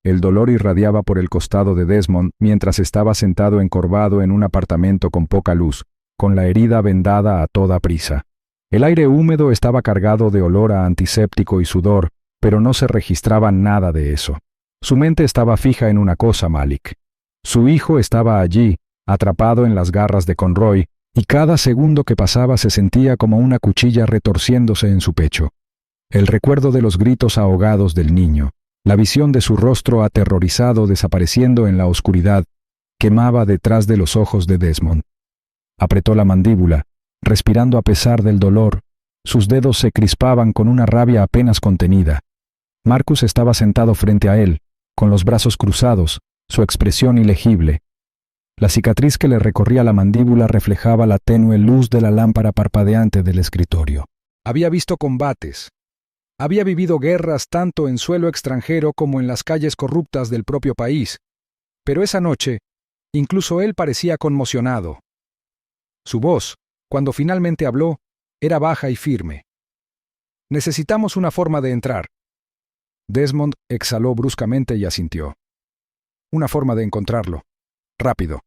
El dolor irradiaba por el costado de Desmond mientras estaba sentado encorvado en un apartamento con poca luz, con la herida vendada a toda prisa. El aire húmedo estaba cargado de olor a antiséptico y sudor, pero no se registraba nada de eso. Su mente estaba fija en una cosa, Malik. Su hijo estaba allí, atrapado en las garras de Conroy, y cada segundo que pasaba se sentía como una cuchilla retorciéndose en su pecho. El recuerdo de los gritos ahogados del niño, la visión de su rostro aterrorizado desapareciendo en la oscuridad, quemaba detrás de los ojos de Desmond. Apretó la mandíbula, respirando a pesar del dolor. Sus dedos se crispaban con una rabia apenas contenida. Marcus estaba sentado frente a él, con los brazos cruzados, su expresión ilegible. La cicatriz que le recorría la mandíbula reflejaba la tenue luz de la lámpara parpadeante del escritorio. Había visto combates. Había vivido guerras tanto en suelo extranjero como en las calles corruptas del propio país. Pero esa noche, incluso él parecía conmocionado. Su voz, cuando finalmente habló, era baja y firme. «Necesitamos una forma de entrar». Desmond exhaló bruscamente y asintió. «Una forma de encontrarlo. Rápido».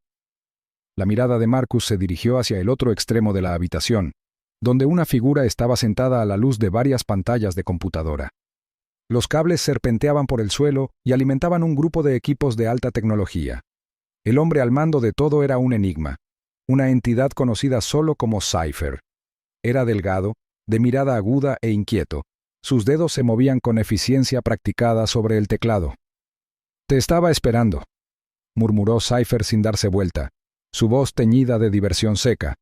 La mirada de Marcus se dirigió hacia el otro extremo de la habitación, donde una figura estaba sentada a la luz de varias pantallas de computadora. Los cables serpenteaban por el suelo y alimentaban un grupo de equipos de alta tecnología. El hombre al mando de todo era un enigma, una entidad conocida solo como Cypher. Era delgado, de mirada aguda e inquieto. Sus dedos se movían con eficiencia practicada sobre el teclado. «Te estaba esperando», murmuró Cypher sin darse vuelta, su voz teñida de diversión seca.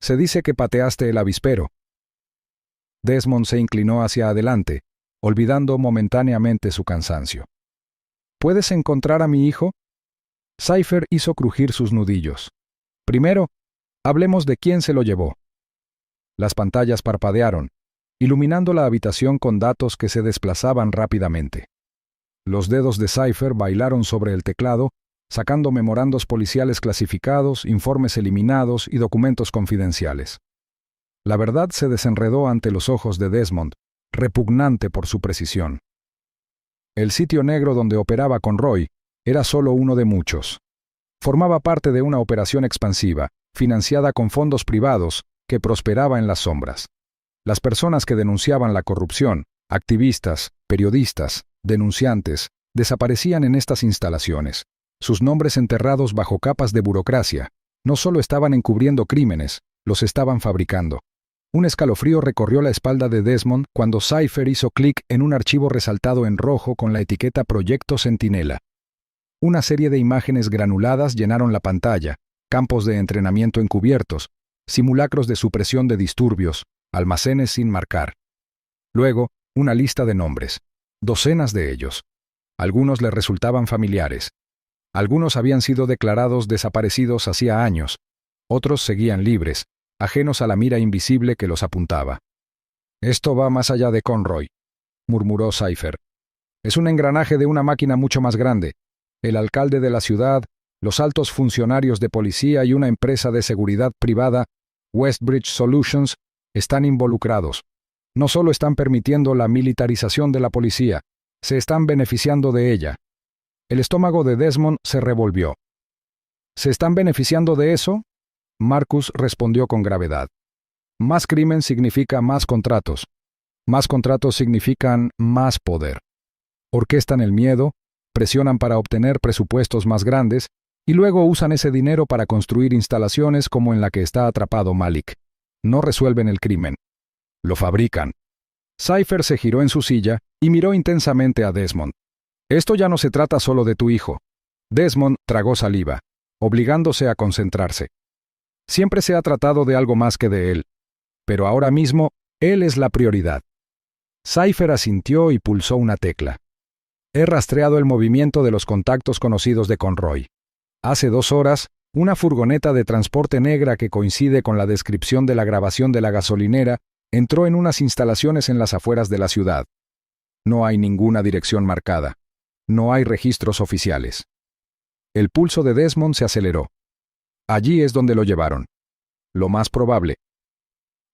«Se dice que pateaste el avispero». Desmond se inclinó hacia adelante, olvidando momentáneamente su cansancio. «¿Puedes encontrar a mi hijo?» Cypher hizo crujir sus nudillos. «Primero, hablemos de quién se lo llevó». Las pantallas parpadearon, iluminando la habitación con datos que se desplazaban rápidamente. Los dedos de Cypher bailaron sobre el teclado, sacando memorandos policiales clasificados, informes eliminados y documentos confidenciales. La verdad se desenredó ante los ojos de Desmond, repugnante por su precisión. El sitio negro donde operaba Conroy era solo uno de muchos. Formaba parte de una operación expansiva, financiada con fondos privados, que prosperaba en las sombras. Las personas que denunciaban la corrupción, activistas, periodistas, denunciantes, desaparecían en estas instalaciones. Sus nombres enterrados bajo capas de burocracia, no solo estaban encubriendo crímenes, los estaban fabricando. Un escalofrío recorrió la espalda de Desmond cuando Cypher hizo clic en un archivo resaltado en rojo con la etiqueta Proyecto Centinela. Una serie de imágenes granuladas llenaron la pantalla, campos de entrenamiento encubiertos, simulacros de supresión de disturbios, almacenes sin marcar. Luego, una lista de nombres, docenas de ellos. Algunos le resultaban familiares. Algunos habían sido declarados desaparecidos hacía años, otros seguían libres, ajenos a la mira invisible que los apuntaba. «Esto va más allá de Conroy», murmuró Cypher. «Es un engranaje de una máquina mucho más grande. El alcalde de la ciudad, los altos funcionarios de policía y una empresa de seguridad privada, Westbridge Solutions, están involucrados. No solo están permitiendo la militarización de la policía, se están beneficiando de ella». El estómago de Desmond se revolvió. «¿Se están beneficiando de eso?», Marcus respondió con gravedad. «Más crimen significa más contratos. Más contratos significan más poder. Orquestan el miedo, presionan para obtener presupuestos más grandes y luego usan ese dinero para construir instalaciones como en la que está atrapado Malik. No resuelven el crimen. Lo fabrican». Cypher se giró en su silla y miró intensamente a Desmond. Esto ya no se trata solo de tu hijo. Desmond tragó saliva, obligándose a concentrarse. Siempre se ha tratado de algo más que de él. Pero ahora mismo, él es la prioridad. Cypher asintió y pulsó una tecla. He rastreado el movimiento de los contactos conocidos de Conroy. Hace 2 horas, una furgoneta de transporte negra que coincide con la descripción de la grabación de la gasolinera entró en unas instalaciones en las afueras de la ciudad. No hay ninguna dirección marcada. No hay registros oficiales. El pulso de Desmond se aceleró. Allí es donde lo llevaron. Lo más probable.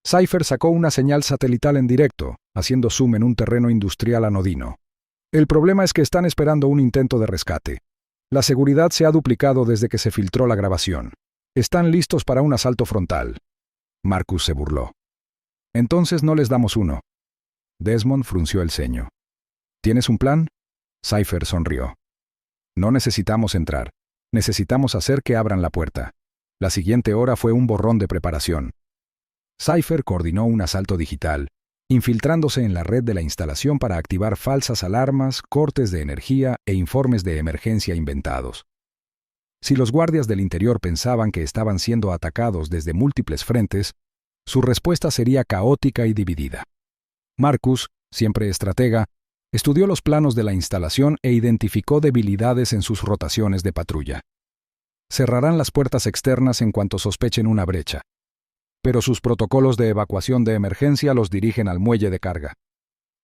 Cypher sacó una señal satelital en directo, haciendo zoom en un terreno industrial anodino. El problema es que están esperando un intento de rescate. La seguridad se ha duplicado desde que se filtró la grabación. Están listos para un asalto frontal. Marcus se burló. Entonces no les damos uno. Desmond frunció el ceño. ¿Tienes un plan? Cypher sonrió. No necesitamos entrar. Necesitamos hacer que abran la puerta. La siguiente hora fue un borrón de preparación. Cypher coordinó un asalto digital, infiltrándose en la red de la instalación para activar falsas alarmas, cortes de energía e informes de emergencia inventados. Si los guardias del interior pensaban que estaban siendo atacados desde múltiples frentes, su respuesta sería caótica y dividida. Marcus, siempre estratega, estudió los planos de la instalación e identificó debilidades en sus rotaciones de patrulla. Cerrarán las puertas externas en cuanto sospechen una brecha. Pero sus protocolos de evacuación de emergencia los dirigen al muelle de carga.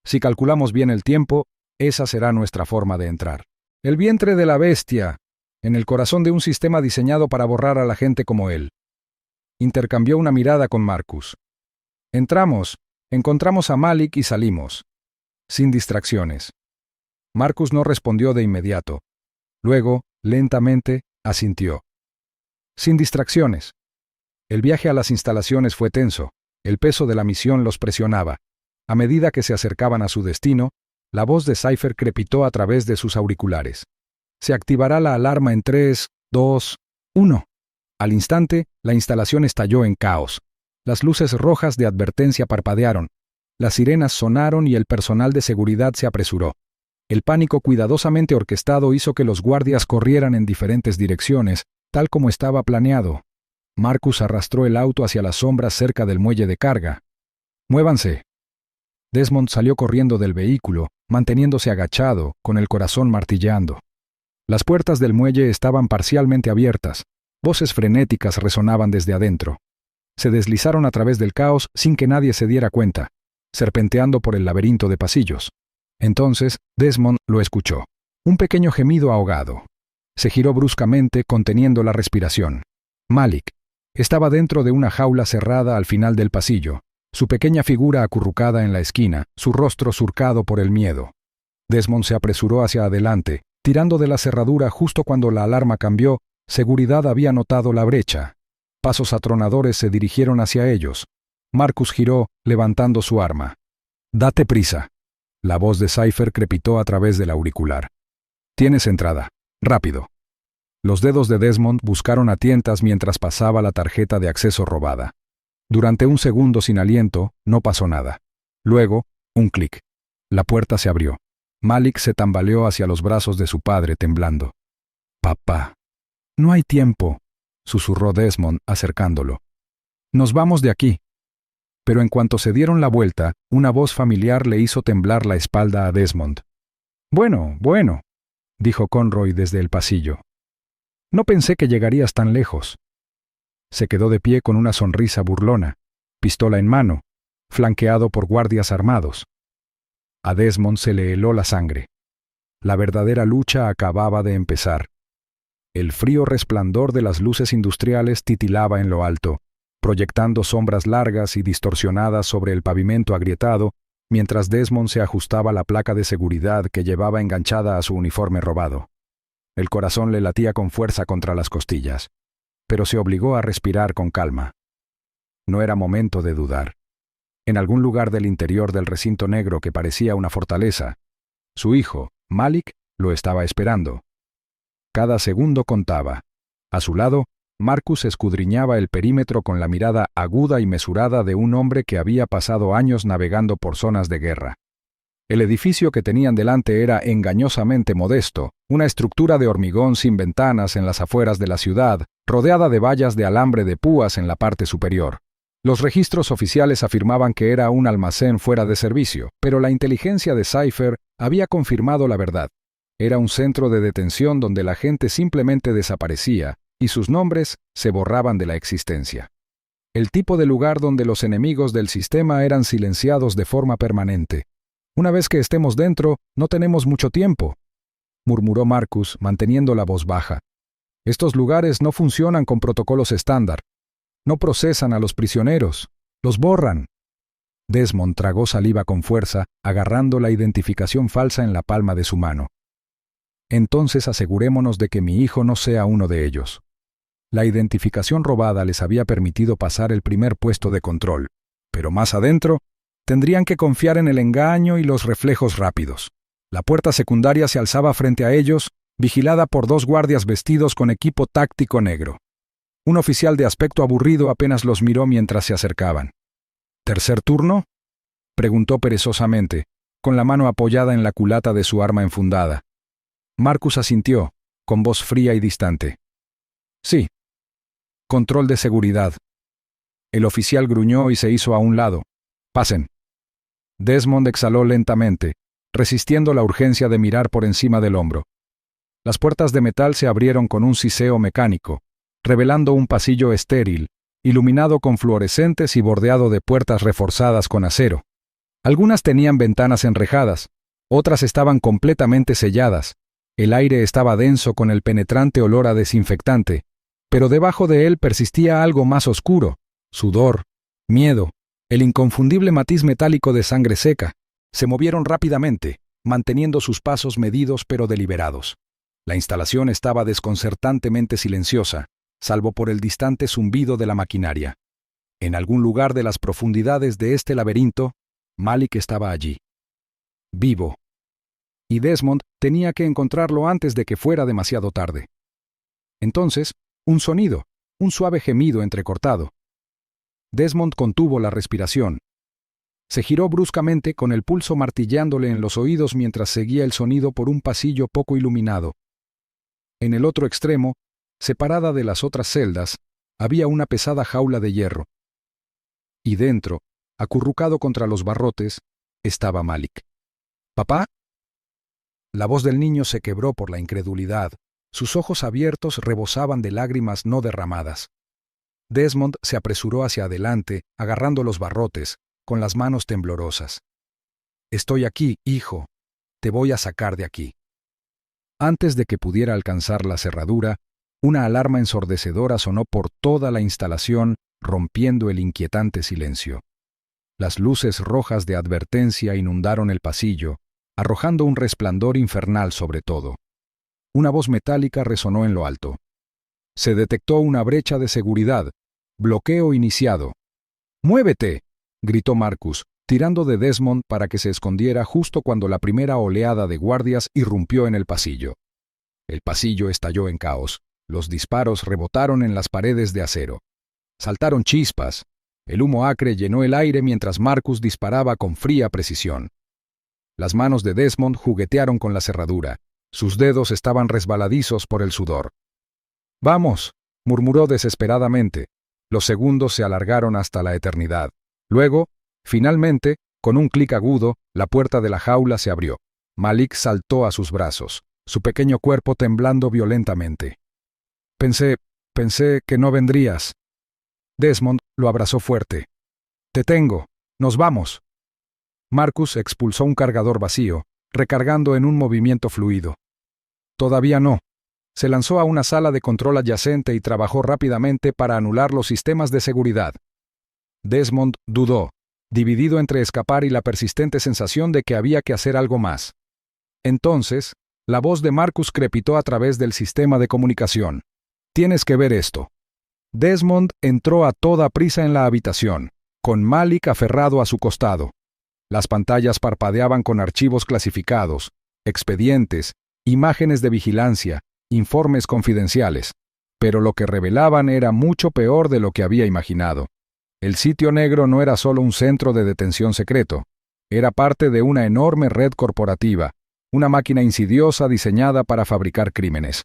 Si calculamos bien el tiempo, esa será nuestra forma de entrar. El vientre de la bestia, en el corazón de un sistema diseñado para borrar a la gente como él. Intercambió una mirada con Marcus. Entramos, encontramos a Malik y salimos. Sin distracciones. Marcus no respondió de inmediato. Luego, lentamente, asintió. Sin distracciones. El viaje a las instalaciones fue tenso, el peso de la misión los presionaba. A medida que se acercaban a su destino, la voz de Cypher crepitó a través de sus auriculares. Se activará la alarma en 3, 2, 1. Al instante, la instalación estalló en caos. Las luces rojas de advertencia parpadearon. Las sirenas sonaron y el personal de seguridad se apresuró. El pánico cuidadosamente orquestado hizo que los guardias corrieran en diferentes direcciones, tal como estaba planeado. Marcus arrastró el auto hacia las sombras cerca del muelle de carga. «Muévanse». Desmond salió corriendo del vehículo, manteniéndose agachado, con el corazón martilleando. Las puertas del muelle estaban parcialmente abiertas. Voces frenéticas resonaban desde adentro. Se deslizaron a través del caos sin que nadie se diera cuenta, serpenteando por el laberinto de pasillos. Entonces, Desmond lo escuchó. Un pequeño gemido ahogado. Se giró bruscamente, conteniendo la respiración. Malik estaba dentro de una jaula cerrada al final del pasillo, su pequeña figura acurrucada en la esquina, su rostro surcado por el miedo. Desmond se apresuró hacia adelante, tirando de la cerradura justo cuando la alarma cambió. Seguridad había notado la brecha. Pasos atronadores se dirigieron hacia ellos. Marcus giró, levantando su arma. «Date prisa». La voz de Cypher crepitó a través del auricular. «Tienes entrada. Rápido». Los dedos de Desmond buscaron a tientas mientras pasaba la tarjeta de acceso robada. Durante un segundo sin aliento, no pasó nada. Luego, un clic. La puerta se abrió. Malik se tambaleó hacia los brazos de su padre, temblando. «Papá». «No hay tiempo», susurró Desmond, acercándolo. «Nos vamos de aquí». Pero en cuanto se dieron la vuelta, una voz familiar le hizo temblar la espalda a Desmond. «Bueno, bueno», dijo Conroy desde el pasillo. «No pensé que llegarías tan lejos». Se quedó de pie con una sonrisa burlona, pistola en mano, flanqueado por guardias armados. A Desmond se le heló la sangre. La verdadera lucha acababa de empezar. El frío resplandor de las luces industriales titilaba en lo alto, proyectando sombras largas y distorsionadas sobre el pavimento agrietado, mientras Desmond se ajustaba la placa de seguridad que llevaba enganchada a su uniforme robado. El corazón le latía con fuerza contra las costillas, pero se obligó a respirar con calma. No era momento de dudar. En algún lugar del interior del recinto negro que parecía una fortaleza, su hijo, Malik, lo estaba esperando. Cada segundo contaba. A su lado, Marcus escudriñaba el perímetro con la mirada aguda y mesurada de un hombre que había pasado años navegando por zonas de guerra. El edificio que tenían delante era engañosamente modesto, una estructura de hormigón sin ventanas en las afueras de la ciudad, rodeada de vallas de alambre de púas en la parte superior. Los registros oficiales afirmaban que era un almacén fuera de servicio, pero la inteligencia de Cypher había confirmado la verdad. Era un centro de detención donde la gente simplemente desaparecía y sus nombres se borraban de la existencia. El tipo de lugar donde los enemigos del sistema eran silenciados de forma permanente. Una vez que estemos dentro, no tenemos mucho tiempo, murmuró Marcus, manteniendo la voz baja. Estos lugares no funcionan con protocolos estándar. No procesan a los prisioneros, los borran. Desmond tragó saliva con fuerza, agarrando la identificación falsa en la palma de su mano. Entonces asegurémonos de que mi hijo no sea uno de ellos. La identificación robada les había permitido pasar el primer puesto de control, pero más adentro, tendrían que confiar en el engaño y los reflejos rápidos. La puerta secundaria se alzaba frente a ellos, vigilada por 2 guardias vestidos con equipo táctico negro. Un oficial de aspecto aburrido apenas los miró mientras se acercaban. ¿Tercer turno?, preguntó perezosamente, con la mano apoyada en la culata de su arma enfundada. Marcus asintió, con voz fría y distante. Sí. Control de seguridad. El oficial gruñó y se hizo a un lado. Pasen. Desmond exhaló lentamente, resistiendo la urgencia de mirar por encima del hombro. Las puertas de metal se abrieron con un siseo mecánico, revelando un pasillo estéril, iluminado con fluorescentes y bordeado de puertas reforzadas con acero. Algunas tenían ventanas enrejadas, otras estaban completamente selladas. El aire estaba denso con el penetrante olor a desinfectante, pero debajo de él persistía algo más oscuro: sudor, miedo, el inconfundible matiz metálico de sangre seca. Se movieron rápidamente, manteniendo sus pasos medidos pero deliberados. La instalación estaba desconcertantemente silenciosa, salvo por el distante zumbido de la maquinaria. En algún lugar de las profundidades de este laberinto, Malik estaba allí. Vivo. Y Desmond tenía que encontrarlo antes de que fuera demasiado tarde. Entonces, un sonido, un suave gemido entrecortado. Desmond contuvo la respiración. Se giró bruscamente con el pulso martillándole en los oídos mientras seguía el sonido por un pasillo poco iluminado. En el otro extremo, separada de las otras celdas, había una pesada jaula de hierro. Y dentro, acurrucado contra los barrotes, estaba Malik. ¿Papá? La voz del niño se quebró por la incredulidad. Sus ojos abiertos rebosaban de lágrimas no derramadas. Desmond se apresuró hacia adelante, agarrando los barrotes, con las manos temblorosas. «Estoy aquí, hijo. Te voy a sacar de aquí». Antes de que pudiera alcanzar la cerradura, una alarma ensordecedora sonó por toda la instalación, rompiendo el inquietante silencio. Las luces rojas de advertencia inundaron el pasillo, arrojando un resplandor infernal sobre todo. Una voz metálica resonó en lo alto. Se detectó una brecha de seguridad. Bloqueo iniciado. «¡Muévete!», gritó Marcus, tirando de Desmond para que se escondiera justo cuando la primera oleada de guardias irrumpió en el pasillo. El pasillo estalló en caos. Los disparos rebotaron en las paredes de acero. Saltaron chispas. El humo acre llenó el aire mientras Marcus disparaba con fría precisión. Las manos de Desmond juguetearon con la cerradura. Sus dedos estaban resbaladizos por el sudor. «¡Vamos!», murmuró desesperadamente. Los segundos se alargaron hasta la eternidad. Luego, finalmente, con un clic agudo, la puerta de la jaula se abrió. Malik saltó a sus brazos, su pequeño cuerpo temblando violentamente. Pensé que no vendrías». Desmond lo abrazó fuerte. «Te tengo. Nos vamos». Marcus expulsó un cargador vacío, recargando en un movimiento fluido. «Todavía no». Se lanzó a una sala de control adyacente y trabajó rápidamente para anular los sistemas de seguridad. Desmond dudó, dividido entre escapar y la persistente sensación de que había que hacer algo más. Entonces, la voz de Marcus crepitó a través del sistema de comunicación. «Tienes que ver esto». Desmond entró a toda prisa en la habitación, con Malik aferrado a su costado. Las pantallas parpadeaban con archivos clasificados, expedientes, imágenes de vigilancia, informes confidenciales, pero lo que revelaban era mucho peor de lo que había imaginado. El sitio negro no era solo un centro de detención secreto, Era parte de una enorme red corporativa, una máquina insidiosa diseñada para fabricar crímenes.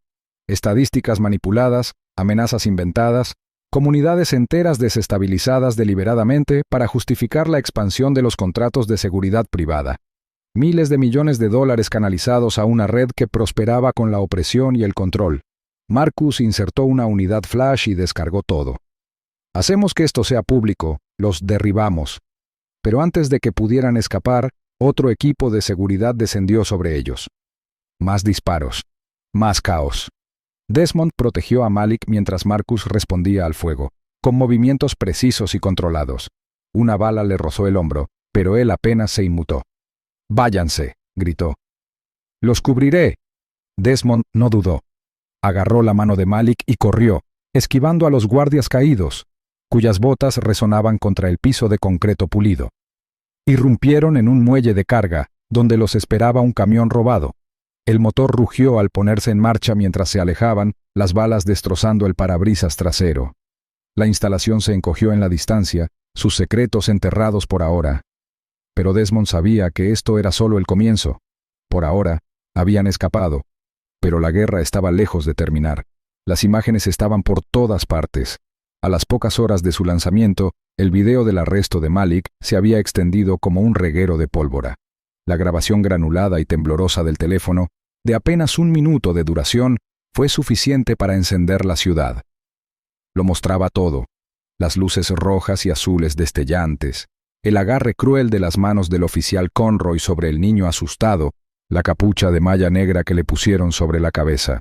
Estadísticas manipuladas, amenazas inventadas, comunidades enteras desestabilizadas deliberadamente para justificar la expansión de los contratos de seguridad privada. Miles de millones de dólares canalizados a una red que prosperaba con la opresión y el control. Marcus insertó una unidad flash y descargó todo. Hacemos que esto sea público, los derribamos. Pero antes de que pudieran escapar, otro equipo de seguridad descendió sobre ellos. Más disparos. Más caos. Desmond protegió a Malik mientras Marcus respondía al fuego, con movimientos precisos y controlados. Una bala le rozó el hombro, pero él apenas se inmutó. «Váyanse», gritó. «Los cubriré». Desmond no dudó. Agarró la mano de Malik y corrió, esquivando a los guardias caídos, cuyas botas resonaban contra el piso de concreto pulido. Irrumpieron en un muelle de carga, donde los esperaba un camión robado. El motor rugió al ponerse en marcha mientras se alejaban, las balas destrozando el parabrisas trasero. La instalación se encogió en la distancia, sus secretos enterrados por ahora. Pero Desmond sabía que esto era solo el comienzo. Por ahora, habían escapado. Pero la guerra estaba lejos de terminar. Las imágenes estaban por todas partes. A las pocas horas de su lanzamiento, el video del arresto de Malik se había extendido como un reguero de pólvora. La grabación granulada y temblorosa del teléfono, de apenas 1 minuto de duración, fue suficiente para encender la ciudad. Lo mostraba todo: las luces rojas y azules destellantes, el agarre cruel de las manos del oficial Conroy sobre el niño asustado, la capucha de malla negra que le pusieron sobre la cabeza.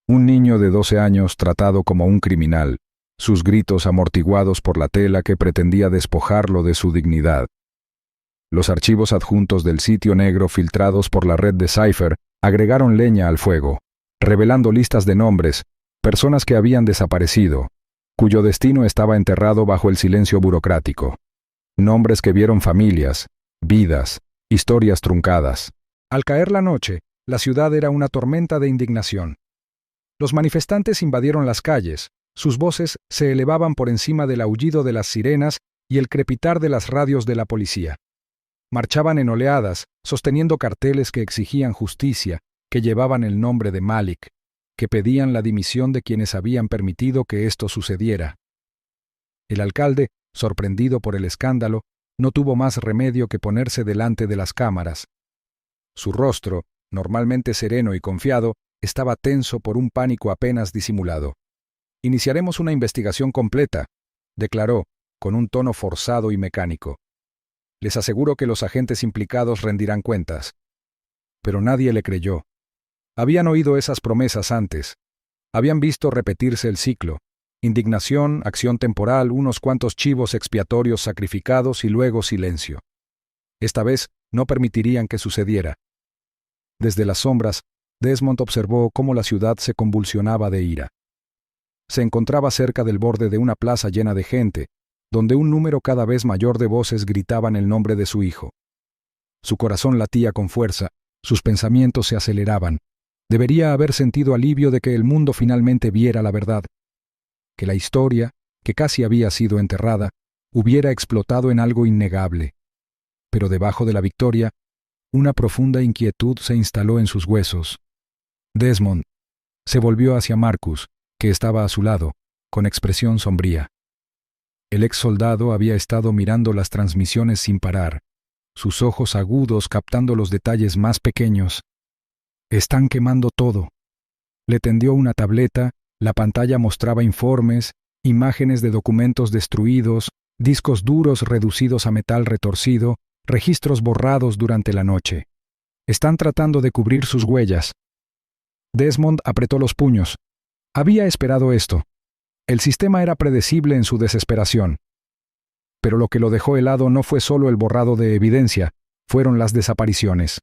Un niño de 12 años tratado como un criminal, sus gritos amortiguados por la tela que pretendía despojarlo de su dignidad. Los archivos adjuntos del sitio negro filtrados por la red de Cypher agregaron leña al fuego, revelando listas de nombres, personas que habían desaparecido, cuyo destino estaba enterrado bajo el silencio burocrático. Nombres que vieron familias, vidas, historias truncadas. Al caer la noche, la ciudad era una tormenta de indignación. Los manifestantes invadieron las calles, sus voces se elevaban por encima del aullido de las sirenas y el crepitar de las radios de la policía. Marchaban en oleadas, sosteniendo carteles que exigían justicia, que llevaban el nombre de Malik, que pedían la dimisión de quienes habían permitido que esto sucediera. El alcalde, sorprendido por el escándalo, no tuvo más remedio que ponerse delante de las cámaras. Su rostro, normalmente sereno y confiado, estaba tenso por un pánico apenas disimulado. «Iniciaremos una investigación completa», declaró, con un tono forzado y mecánico. «Les aseguro que los agentes implicados rendirán cuentas». Pero nadie le creyó. Habían oído esas promesas antes. Habían visto repetirse el ciclo: indignación, acción temporal, unos cuantos chivos expiatorios sacrificados y luego silencio. Esta vez no permitirían que sucediera. Desde las sombras, Desmond observó cómo la ciudad se convulsionaba de ira. Se encontraba cerca del borde de una plaza llena de gente, donde un número cada vez mayor de voces gritaban el nombre de su hijo. Su corazón latía con fuerza, sus pensamientos se aceleraban. Debería haber sentido alivio de que el mundo finalmente viera la verdad, que la historia, que casi había sido enterrada, hubiera explotado en algo innegable. Pero debajo de la victoria, una profunda inquietud se instaló en sus huesos. Desmond se volvió hacia Marcus, que estaba a su lado, con expresión sombría. El ex soldado había estado mirando las transmisiones sin parar, sus ojos agudos captando los detalles más pequeños. «Están quemando todo». Le tendió una tableta, la pantalla mostraba informes, imágenes de documentos destruidos, discos duros reducidos a metal retorcido, registros borrados durante la noche. «Están tratando de cubrir sus huellas». Desmond apretó los puños. Había esperado esto. El sistema era predecible en su desesperación. Pero lo que lo dejó helado no fue solo el borrado de evidencia, fueron las desapariciones.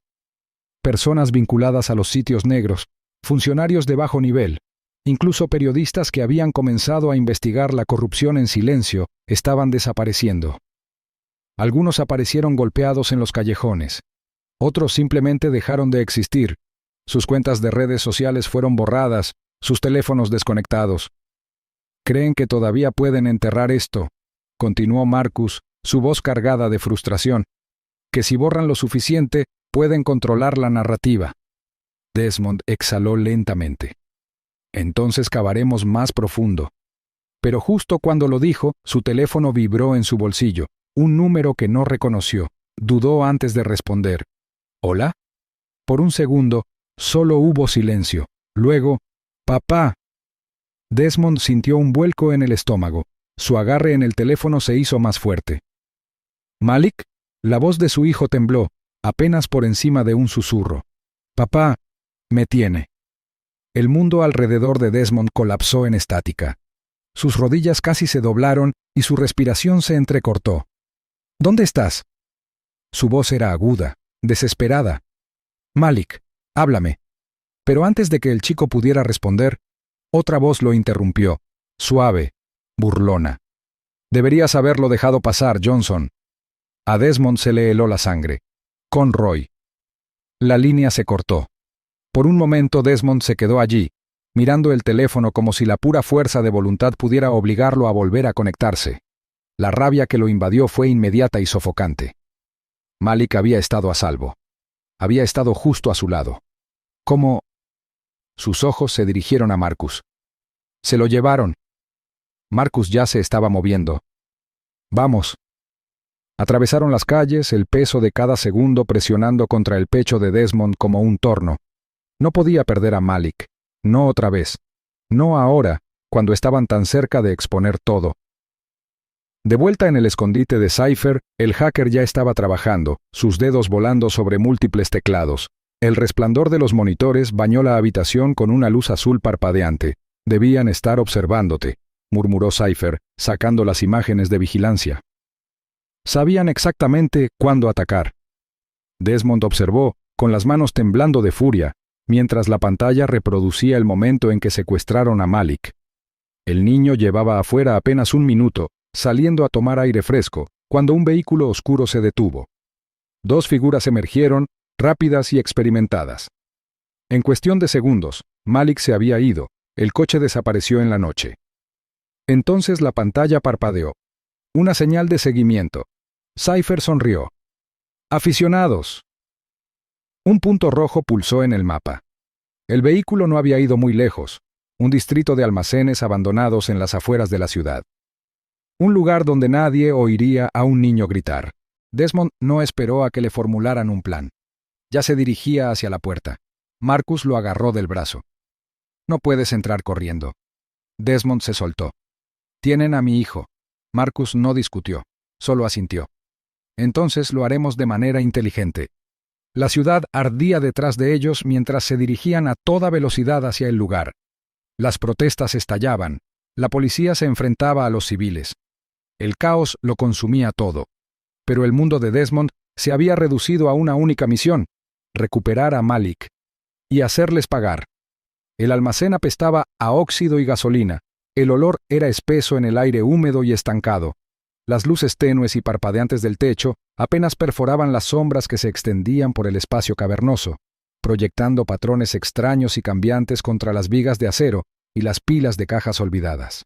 Personas vinculadas a los sitios negros, funcionarios de bajo nivel, incluso periodistas que habían comenzado a investigar la corrupción en silencio, estaban desapareciendo. Algunos aparecieron golpeados en los callejones. Otros simplemente dejaron de existir. Sus cuentas de redes sociales fueron borradas, sus teléfonos desconectados. «Creen que todavía pueden enterrar esto», continuó Marcus, su voz cargada de frustración. que si borran lo suficiente, pueden controlar la narrativa. Desmond exhaló lentamente. Entonces cavaremos más profundo. Pero justo cuando lo dijo, su teléfono vibró en su bolsillo, un número que no reconoció. Dudó antes de responder. ¿Hola? Por un segundo, solo hubo silencio. Luego, «Papá». Desmond sintió un vuelco en el estómago. Su agarre en el teléfono se hizo más fuerte. «¿Malik?» La voz de su hijo tembló, apenas por encima de un susurro. «Papá, me tiene». El mundo alrededor de Desmond colapsó en estática. Sus rodillas casi se doblaron y su respiración se entrecortó. «¿Dónde estás?» Su voz era aguda, desesperada. «Malik, háblame». Pero antes de que el chico pudiera responder, otra voz lo interrumpió, suave, burlona. «Deberías haberlo dejado pasar, Johnson». A Desmond se le heló la sangre. «Conroy». La línea se cortó. Por un momento Desmond se quedó allí, mirando el teléfono como si la pura fuerza de voluntad pudiera obligarlo a volver a conectarse. La rabia que lo invadió fue inmediata y sofocante. Malik había estado a salvo. Había estado justo a su lado. ¿Cómo? Sus ojos se dirigieron a Marcus. «Se lo llevaron». Marcus ya se estaba moviendo. «Vamos». Atravesaron las calles, el peso de cada segundo presionando contra el pecho de Desmond como un torno. No podía perder a Malik. No otra vez. No ahora, cuando estaban tan cerca de exponer todo. De vuelta en el escondite de Cypher, el hacker ya estaba trabajando, sus dedos volando sobre múltiples teclados. El resplandor de los monitores bañó la habitación con una luz azul parpadeante. «Debían estar observándote», murmuró Cypher, sacando las imágenes de vigilancia. Sabían exactamente cuándo atacar. Desmond observó, con las manos temblando de furia, mientras la pantalla reproducía el momento en que secuestraron a Malik. El niño llevaba afuera apenas un minuto, saliendo a tomar aire fresco, cuando un vehículo oscuro se detuvo. Dos figuras emergieron, rápidas y experimentadas. En cuestión de segundos, Malik se había ido, el coche desapareció en la noche. Entonces la pantalla parpadeó. Una señal de seguimiento. Cypher sonrió. «Aficionados». Un punto rojo pulsó en el mapa. El vehículo no había ido muy lejos, un distrito de almacenes abandonados en las afueras de la ciudad. Un lugar donde nadie oiría a un niño gritar. Desmond no esperó a que le formularan un plan. Ya se dirigía hacia la puerta. Marcus lo agarró del brazo. «No puedes entrar corriendo». Desmond se soltó. «Tienen a mi hijo». Marcus no discutió, solo asintió. «Entonces lo haremos de manera inteligente». La ciudad ardía detrás de ellos mientras se dirigían a toda velocidad hacia el lugar. Las protestas estallaban. La policía se enfrentaba a los civiles. El caos lo consumía todo. Pero el mundo de Desmond se había reducido a una única misión: recuperar a Malik. Y hacerles pagar. El almacén apestaba a óxido y gasolina. El olor era espeso en el aire húmedo y estancado. Las luces tenues y parpadeantes del techo apenas perforaban las sombras que se extendían por el espacio cavernoso, proyectando patrones extraños y cambiantes contra las vigas de acero y las pilas de cajas olvidadas.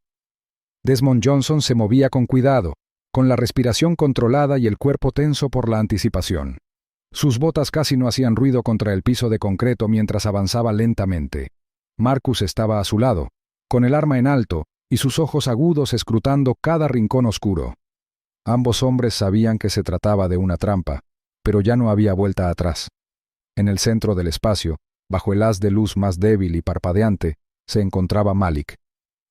Desmond Johnson se movía con cuidado, con la respiración controlada y el cuerpo tenso por la anticipación. Sus botas casi no hacían ruido contra el piso de concreto mientras avanzaba lentamente. Marcus estaba a su lado, con el arma en alto y sus ojos agudos escrutando cada rincón oscuro. Ambos hombres sabían que se trataba de una trampa, pero ya no había vuelta atrás. En el centro del espacio, bajo el haz de luz más débil y parpadeante, se encontraba Malik.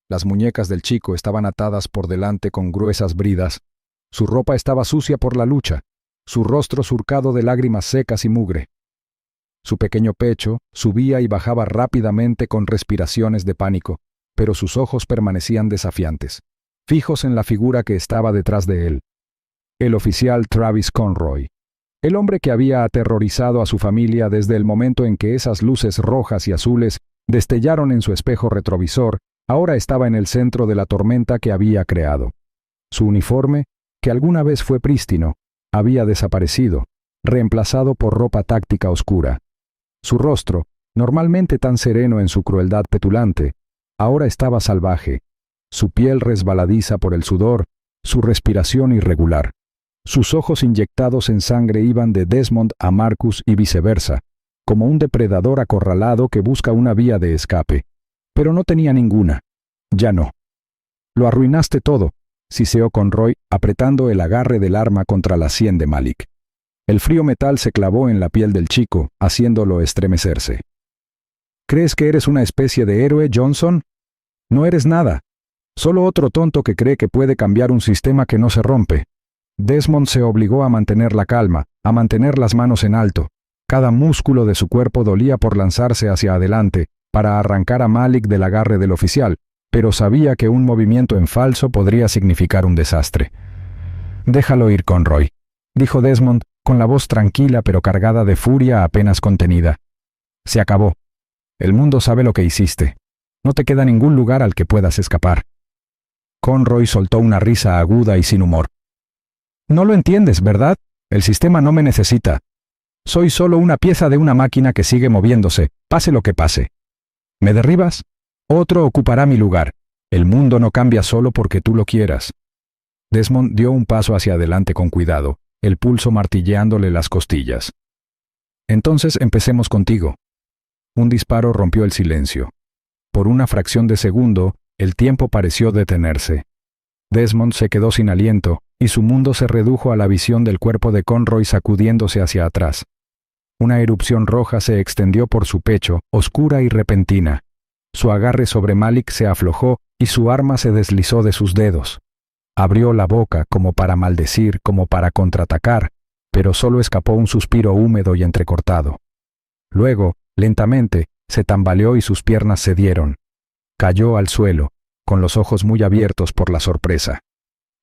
Las muñecas del chico estaban atadas por delante con gruesas bridas. Su ropa estaba sucia por la lucha, su rostro surcado de lágrimas secas y mugre. Su pequeño pecho subía y bajaba rápidamente con respiraciones de pánico, pero sus ojos permanecían desafiantes, fijos en la figura que estaba detrás de él. El oficial Travis Conroy. El hombre que había aterrorizado a su familia desde el momento en que esas luces rojas y azules destellaron en su espejo retrovisor, ahora estaba en el centro de la tormenta que había creado. Su uniforme, que alguna vez fue prístino, había desaparecido, reemplazado por ropa táctica oscura. Su rostro, normalmente tan sereno en su crueldad petulante, ahora estaba salvaje, su piel resbaladiza por el sudor, su respiración irregular. Sus ojos inyectados en sangre iban de Desmond a Marcus y viceversa, como un depredador acorralado que busca una vía de escape. Pero no tenía ninguna. Ya no. Lo arruinaste todo, siseó Conroy, apretando el agarre del arma contra la sien de Malik. El frío metal se clavó en la piel del chico, haciéndolo estremecerse. ¿Crees que eres una especie de héroe, Johnson? No eres nada. Solo otro tonto que cree que puede cambiar un sistema que no se rompe. Desmond se obligó a mantener la calma, a mantener las manos en alto. Cada músculo de su cuerpo dolía por lanzarse hacia adelante, para arrancar a Malik del agarre del oficial, pero sabía que un movimiento en falso podría significar un desastre. «Déjalo ir, Conroy», dijo Desmond, con la voz tranquila pero cargada de furia apenas contenida. «Se acabó. El mundo sabe lo que hiciste. No te queda ningún lugar al que puedas escapar». Conroy soltó una risa aguda y sin humor. «No lo entiendes, ¿verdad? El sistema no me necesita. Soy solo una pieza de una máquina que sigue moviéndose, pase lo que pase. ¿Me derribas? Otro ocupará mi lugar. El mundo no cambia solo porque tú lo quieras». Desmond dio un paso hacia adelante con cuidado, el pulso martilleándole las costillas. «Entonces empecemos contigo». Un disparo rompió el silencio. Por una fracción de segundo, el tiempo pareció detenerse. Desmond se quedó sin aliento, y su mundo se redujo a la visión del cuerpo de Conroy sacudiéndose hacia atrás. Una erupción roja se extendió por su pecho, oscura y repentina. Su agarre sobre Malik se aflojó y su arma se deslizó de sus dedos. Abrió la boca como para maldecir, como para contraatacar, pero solo escapó un suspiro húmedo y entrecortado. Luego, lentamente, se tambaleó y sus piernas cedieron. Cayó al suelo, con los ojos muy abiertos por la sorpresa.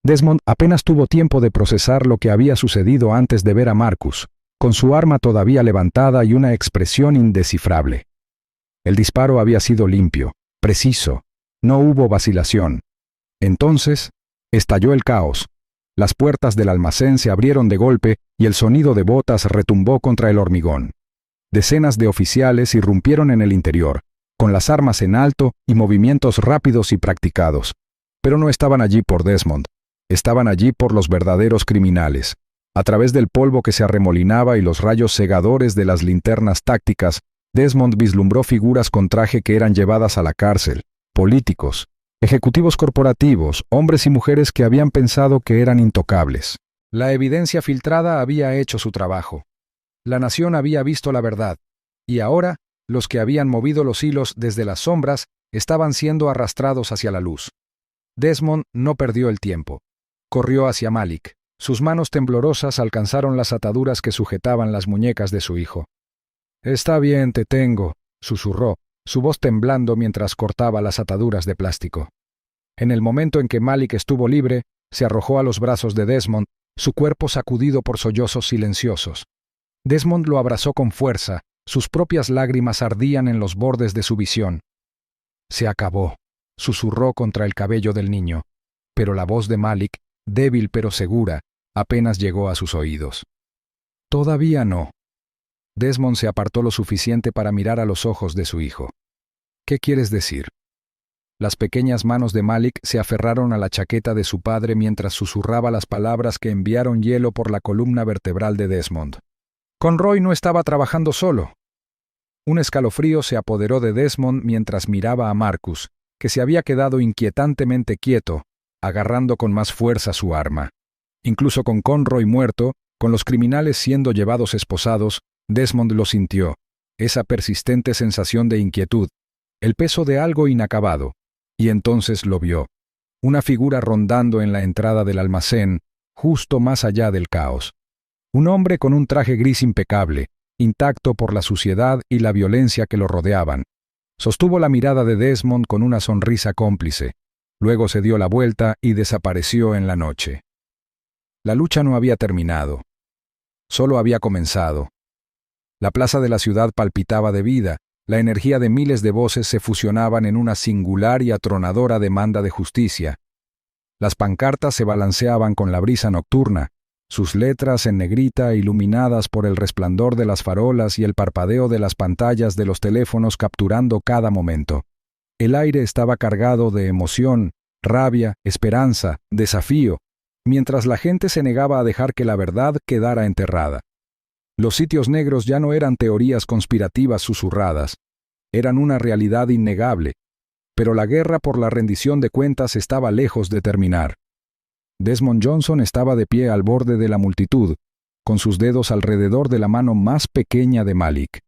Desmond apenas tuvo tiempo de procesar lo que había sucedido antes de ver a Marcus, con su arma todavía levantada y una expresión indescifrable. El disparo había sido limpio, preciso, no hubo vacilación. Entonces, estalló el caos. Las puertas del almacén se abrieron de golpe y el sonido de botas retumbó contra el hormigón. Decenas de oficiales irrumpieron en el interior, con las armas en alto y movimientos rápidos y practicados. Pero no estaban allí por Desmond. Estaban allí por los verdaderos criminales. A través del polvo que se arremolinaba y los rayos cegadores de las linternas tácticas, Desmond vislumbró figuras con traje que eran llevadas a la cárcel, políticos, ejecutivos corporativos, hombres y mujeres que habían pensado que eran intocables. La evidencia filtrada había hecho su trabajo. La nación había visto la verdad, y ahora, los que habían movido los hilos desde las sombras estaban siendo arrastrados hacia la luz. Desmond no perdió el tiempo. Corrió hacia Malik. Sus manos temblorosas alcanzaron las ataduras que sujetaban las muñecas de su hijo. «Está bien, te tengo», susurró, su voz temblando mientras cortaba las ataduras de plástico. En el momento en que Malik estuvo libre, se arrojó a los brazos de Desmond, su cuerpo sacudido por sollozos silenciosos. Desmond lo abrazó con fuerza, sus propias lágrimas ardían en los bordes de su visión. «Se acabó», susurró contra el cabello del niño, pero la voz de Malik, débil pero segura, apenas llegó a sus oídos. «Todavía no». Desmond se apartó lo suficiente para mirar a los ojos de su hijo. «¿Qué quieres decir?» Las pequeñas manos de Malik se aferraron a la chaqueta de su padre mientras susurraba las palabras que enviaron hielo por la columna vertebral de Desmond. Conroy no estaba trabajando solo. Un escalofrío se apoderó de Desmond mientras miraba a Marcus, que se había quedado inquietantemente quieto, agarrando con más fuerza su arma. Incluso con Conroy muerto, con los criminales siendo llevados esposados, Desmond lo sintió, esa persistente sensación de inquietud, el peso de algo inacabado, y entonces lo vio, una figura rondando en la entrada del almacén, justo más allá del caos. Un hombre con un traje gris impecable, intacto por la suciedad y la violencia que lo rodeaban. Sostuvo la mirada de Desmond con una sonrisa cómplice. Luego se dio la vuelta y desapareció en la noche. La lucha no había terminado. Solo había comenzado. La plaza de la ciudad palpitaba de vida, la energía de miles de voces se fusionaban en una singular y atronadora demanda de justicia. Las pancartas se balanceaban con la brisa nocturna, sus letras en negrita iluminadas por el resplandor de las farolas y el parpadeo de las pantallas de los teléfonos capturando cada momento. El aire estaba cargado de emoción, rabia, esperanza, desafío, mientras la gente se negaba a dejar que la verdad quedara enterrada. Los sitios negros ya no eran teorías conspirativas susurradas, eran una realidad innegable, pero la guerra por la rendición de cuentas estaba lejos de terminar. Desmond Johnson estaba de pie al borde de la multitud, con sus dedos alrededor de la mano más pequeña de Malik.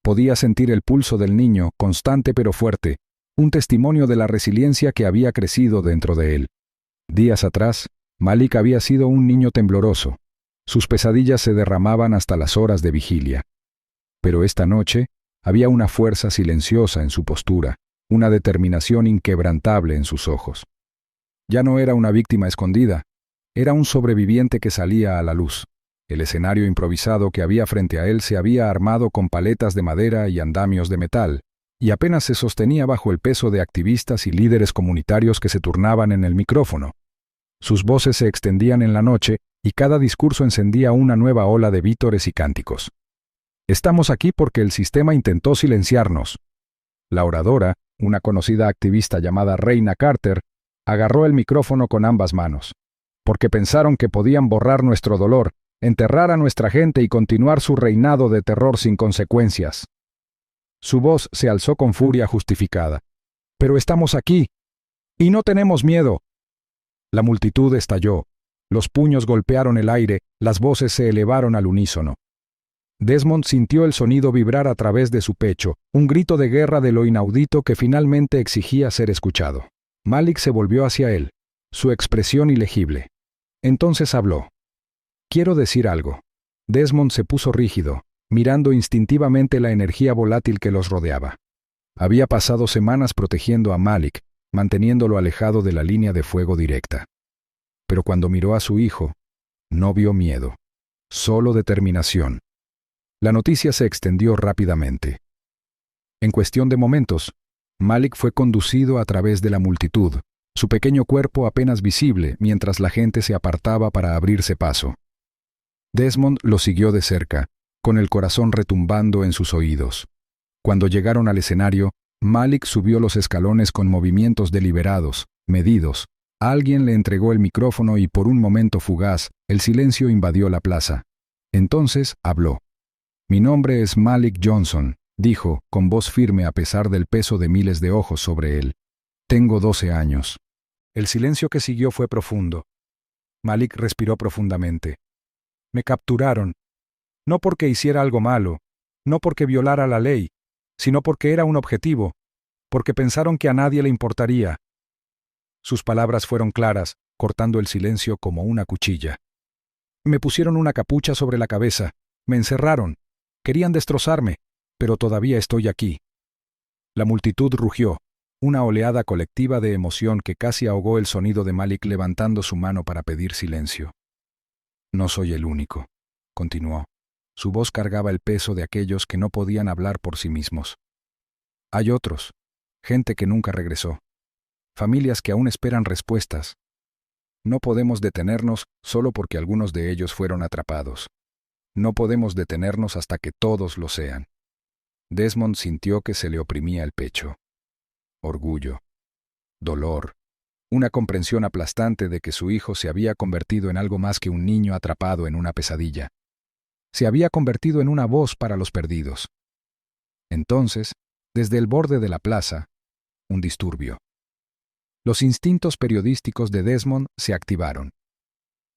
Podía sentir el pulso del niño, constante pero fuerte, un testimonio de la resiliencia que había crecido dentro de él. Días atrás, Malik había sido un niño tembloroso. Sus pesadillas se derramaban hasta las horas de vigilia. Pero esta noche había una fuerza silenciosa en su postura, una determinación inquebrantable en sus ojos. Ya no era una víctima escondida, era un sobreviviente que salía a la luz. El escenario improvisado que había frente a él se había armado con paletas de madera y andamios de metal, y apenas se sostenía bajo el peso de activistas y líderes comunitarios que se turnaban en el micrófono. Sus voces se extendían en la noche, y cada discurso encendía una nueva ola de vítores y cánticos. Estamos aquí porque el sistema intentó silenciarnos. La oradora, una conocida activista llamada Reina Carter, agarró el micrófono con ambas manos. Porque pensaron que podían borrar nuestro dolor, enterrar a nuestra gente y continuar su reinado de terror sin consecuencias. Su voz se alzó con furia justificada. Pero estamos aquí. Y no tenemos miedo. La multitud estalló. Los puños golpearon el aire, las voces se elevaron al unísono. Desmond sintió el sonido vibrar a través de su pecho, un grito de guerra de lo inaudito que finalmente exigía ser escuchado. Malik se volvió hacia él, su expresión ilegible. Entonces habló. Quiero decir algo. Desmond se puso rígido, mirando instintivamente la energía volátil que los rodeaba. Había pasado semanas protegiendo a Malik, manteniéndolo alejado de la línea de fuego directa. Pero cuando miró a su hijo, no vio miedo, solo determinación. La noticia se extendió rápidamente. En cuestión de momentos, Malik fue conducido a través de la multitud, su pequeño cuerpo apenas visible mientras la gente se apartaba para abrirse paso. Desmond lo siguió de cerca, con el corazón retumbando en sus oídos. Cuando llegaron al escenario, Malik subió los escalones con movimientos deliberados, medidos. Alguien le entregó el micrófono y por un momento fugaz, el silencio invadió la plaza. Entonces habló. Mi nombre es Malik Johnson, dijo, con voz firme a pesar del peso de miles de ojos sobre él. Tengo 12 años. El silencio que siguió fue profundo. Malik respiró profundamente. Me capturaron. No porque hiciera algo malo, no porque violara la ley, sino porque era un objetivo, porque pensaron que a nadie le importaría. Sus palabras fueron claras, cortando el silencio como una cuchilla. Me pusieron una capucha sobre la cabeza, me encerraron, querían destrozarme, pero todavía estoy aquí. La multitud rugió, una oleada colectiva de emoción que casi ahogó el sonido de Malik levantando su mano para pedir silencio. No soy el único, continuó. Su voz cargaba el peso de aquellos que no podían hablar por sí mismos. Hay otros, gente que nunca regresó. Familias que aún esperan respuestas. No podemos detenernos solo porque algunos de ellos fueron atrapados. No podemos detenernos hasta que todos lo sean. Desmond sintió que se le oprimía el pecho. Orgullo, dolor, una comprensión aplastante de que su hijo se había convertido en algo más que un niño atrapado en una pesadilla. Se había convertido en una voz para los perdidos. Entonces, desde el borde de la plaza, un disturbio. Los instintos periodísticos de Desmond se activaron.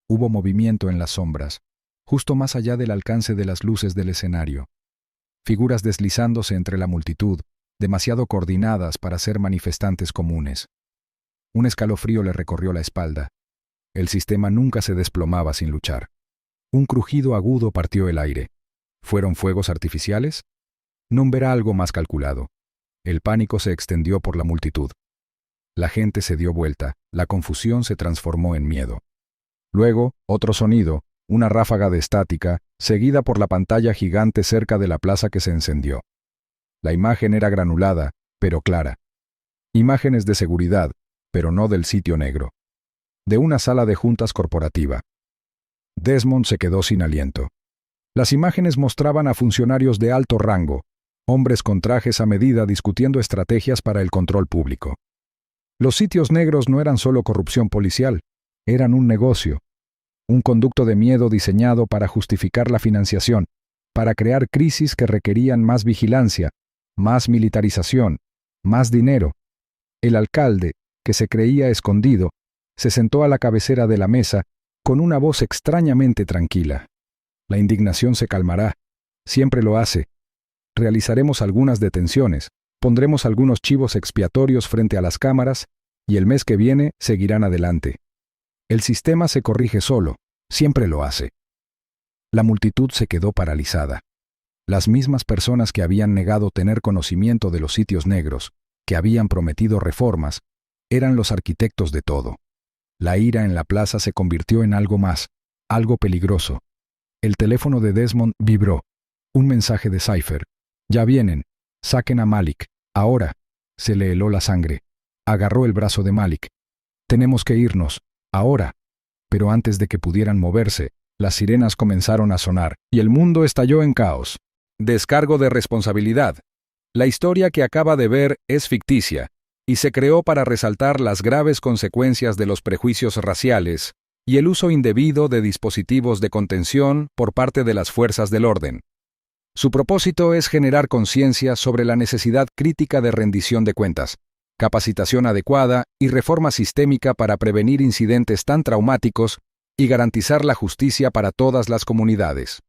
Hubo movimiento en las sombras, justo más allá del alcance de las luces del escenario. Figuras deslizándose entre la multitud, demasiado coordinadas para ser manifestantes comunes. Un escalofrío le recorrió la espalda. El sistema nunca se desplomaba sin luchar. Un crujido agudo partió el aire. ¿Fueron fuegos artificiales? No verá algo más calculado. El pánico se extendió por la multitud. La gente se dio vuelta, la confusión se transformó en miedo. Luego, otro sonido, una ráfaga de estática, seguida por la pantalla gigante cerca de la plaza que se encendió. La imagen era granulada, pero clara. Imágenes de seguridad, pero no del sitio negro. De una sala de juntas corporativa. Desmond se quedó sin aliento. Las imágenes mostraban a funcionarios de alto rango, hombres con trajes a medida discutiendo estrategias para el control público. Los sitios negros no eran solo corrupción policial, Eran un negocio, un conducto de miedo diseñado para justificar la financiación, para crear crisis que requerían más vigilancia, más militarización, más dinero. El alcalde, que se creía escondido, se sentó a la cabecera de la mesa con una voz extrañamente tranquila. La indignación se calmará, siempre lo hace. Realizaremos algunas detenciones, pondremos algunos chivos expiatorios frente a las cámaras y el mes que viene seguirán adelante. El sistema se corrige solo, siempre lo hace. La multitud se quedó paralizada. Las mismas personas que habían negado tener conocimiento de los sitios negros, que habían prometido reformas, eran los arquitectos de todo. La ira en la plaza se convirtió en algo más, algo peligroso. El teléfono de Desmond vibró. Un mensaje de Cypher. Ya vienen. Saquen a Malik. Ahora. Se le heló la sangre. Agarró el brazo de Malik. Tenemos que irnos. Ahora. Pero antes de que pudieran moverse, las sirenas comenzaron a sonar, y el mundo estalló en caos. Descargo de responsabilidad. La historia que acaba de ver es ficticia, y se creó para resaltar las graves consecuencias de los prejuicios raciales y el uso indebido de dispositivos de contención por parte de las fuerzas del orden. Su propósito es generar conciencia sobre la necesidad crítica de rendición de cuentas, capacitación adecuada y reforma sistémica para prevenir incidentes tan traumáticos y garantizar la justicia para todas las comunidades.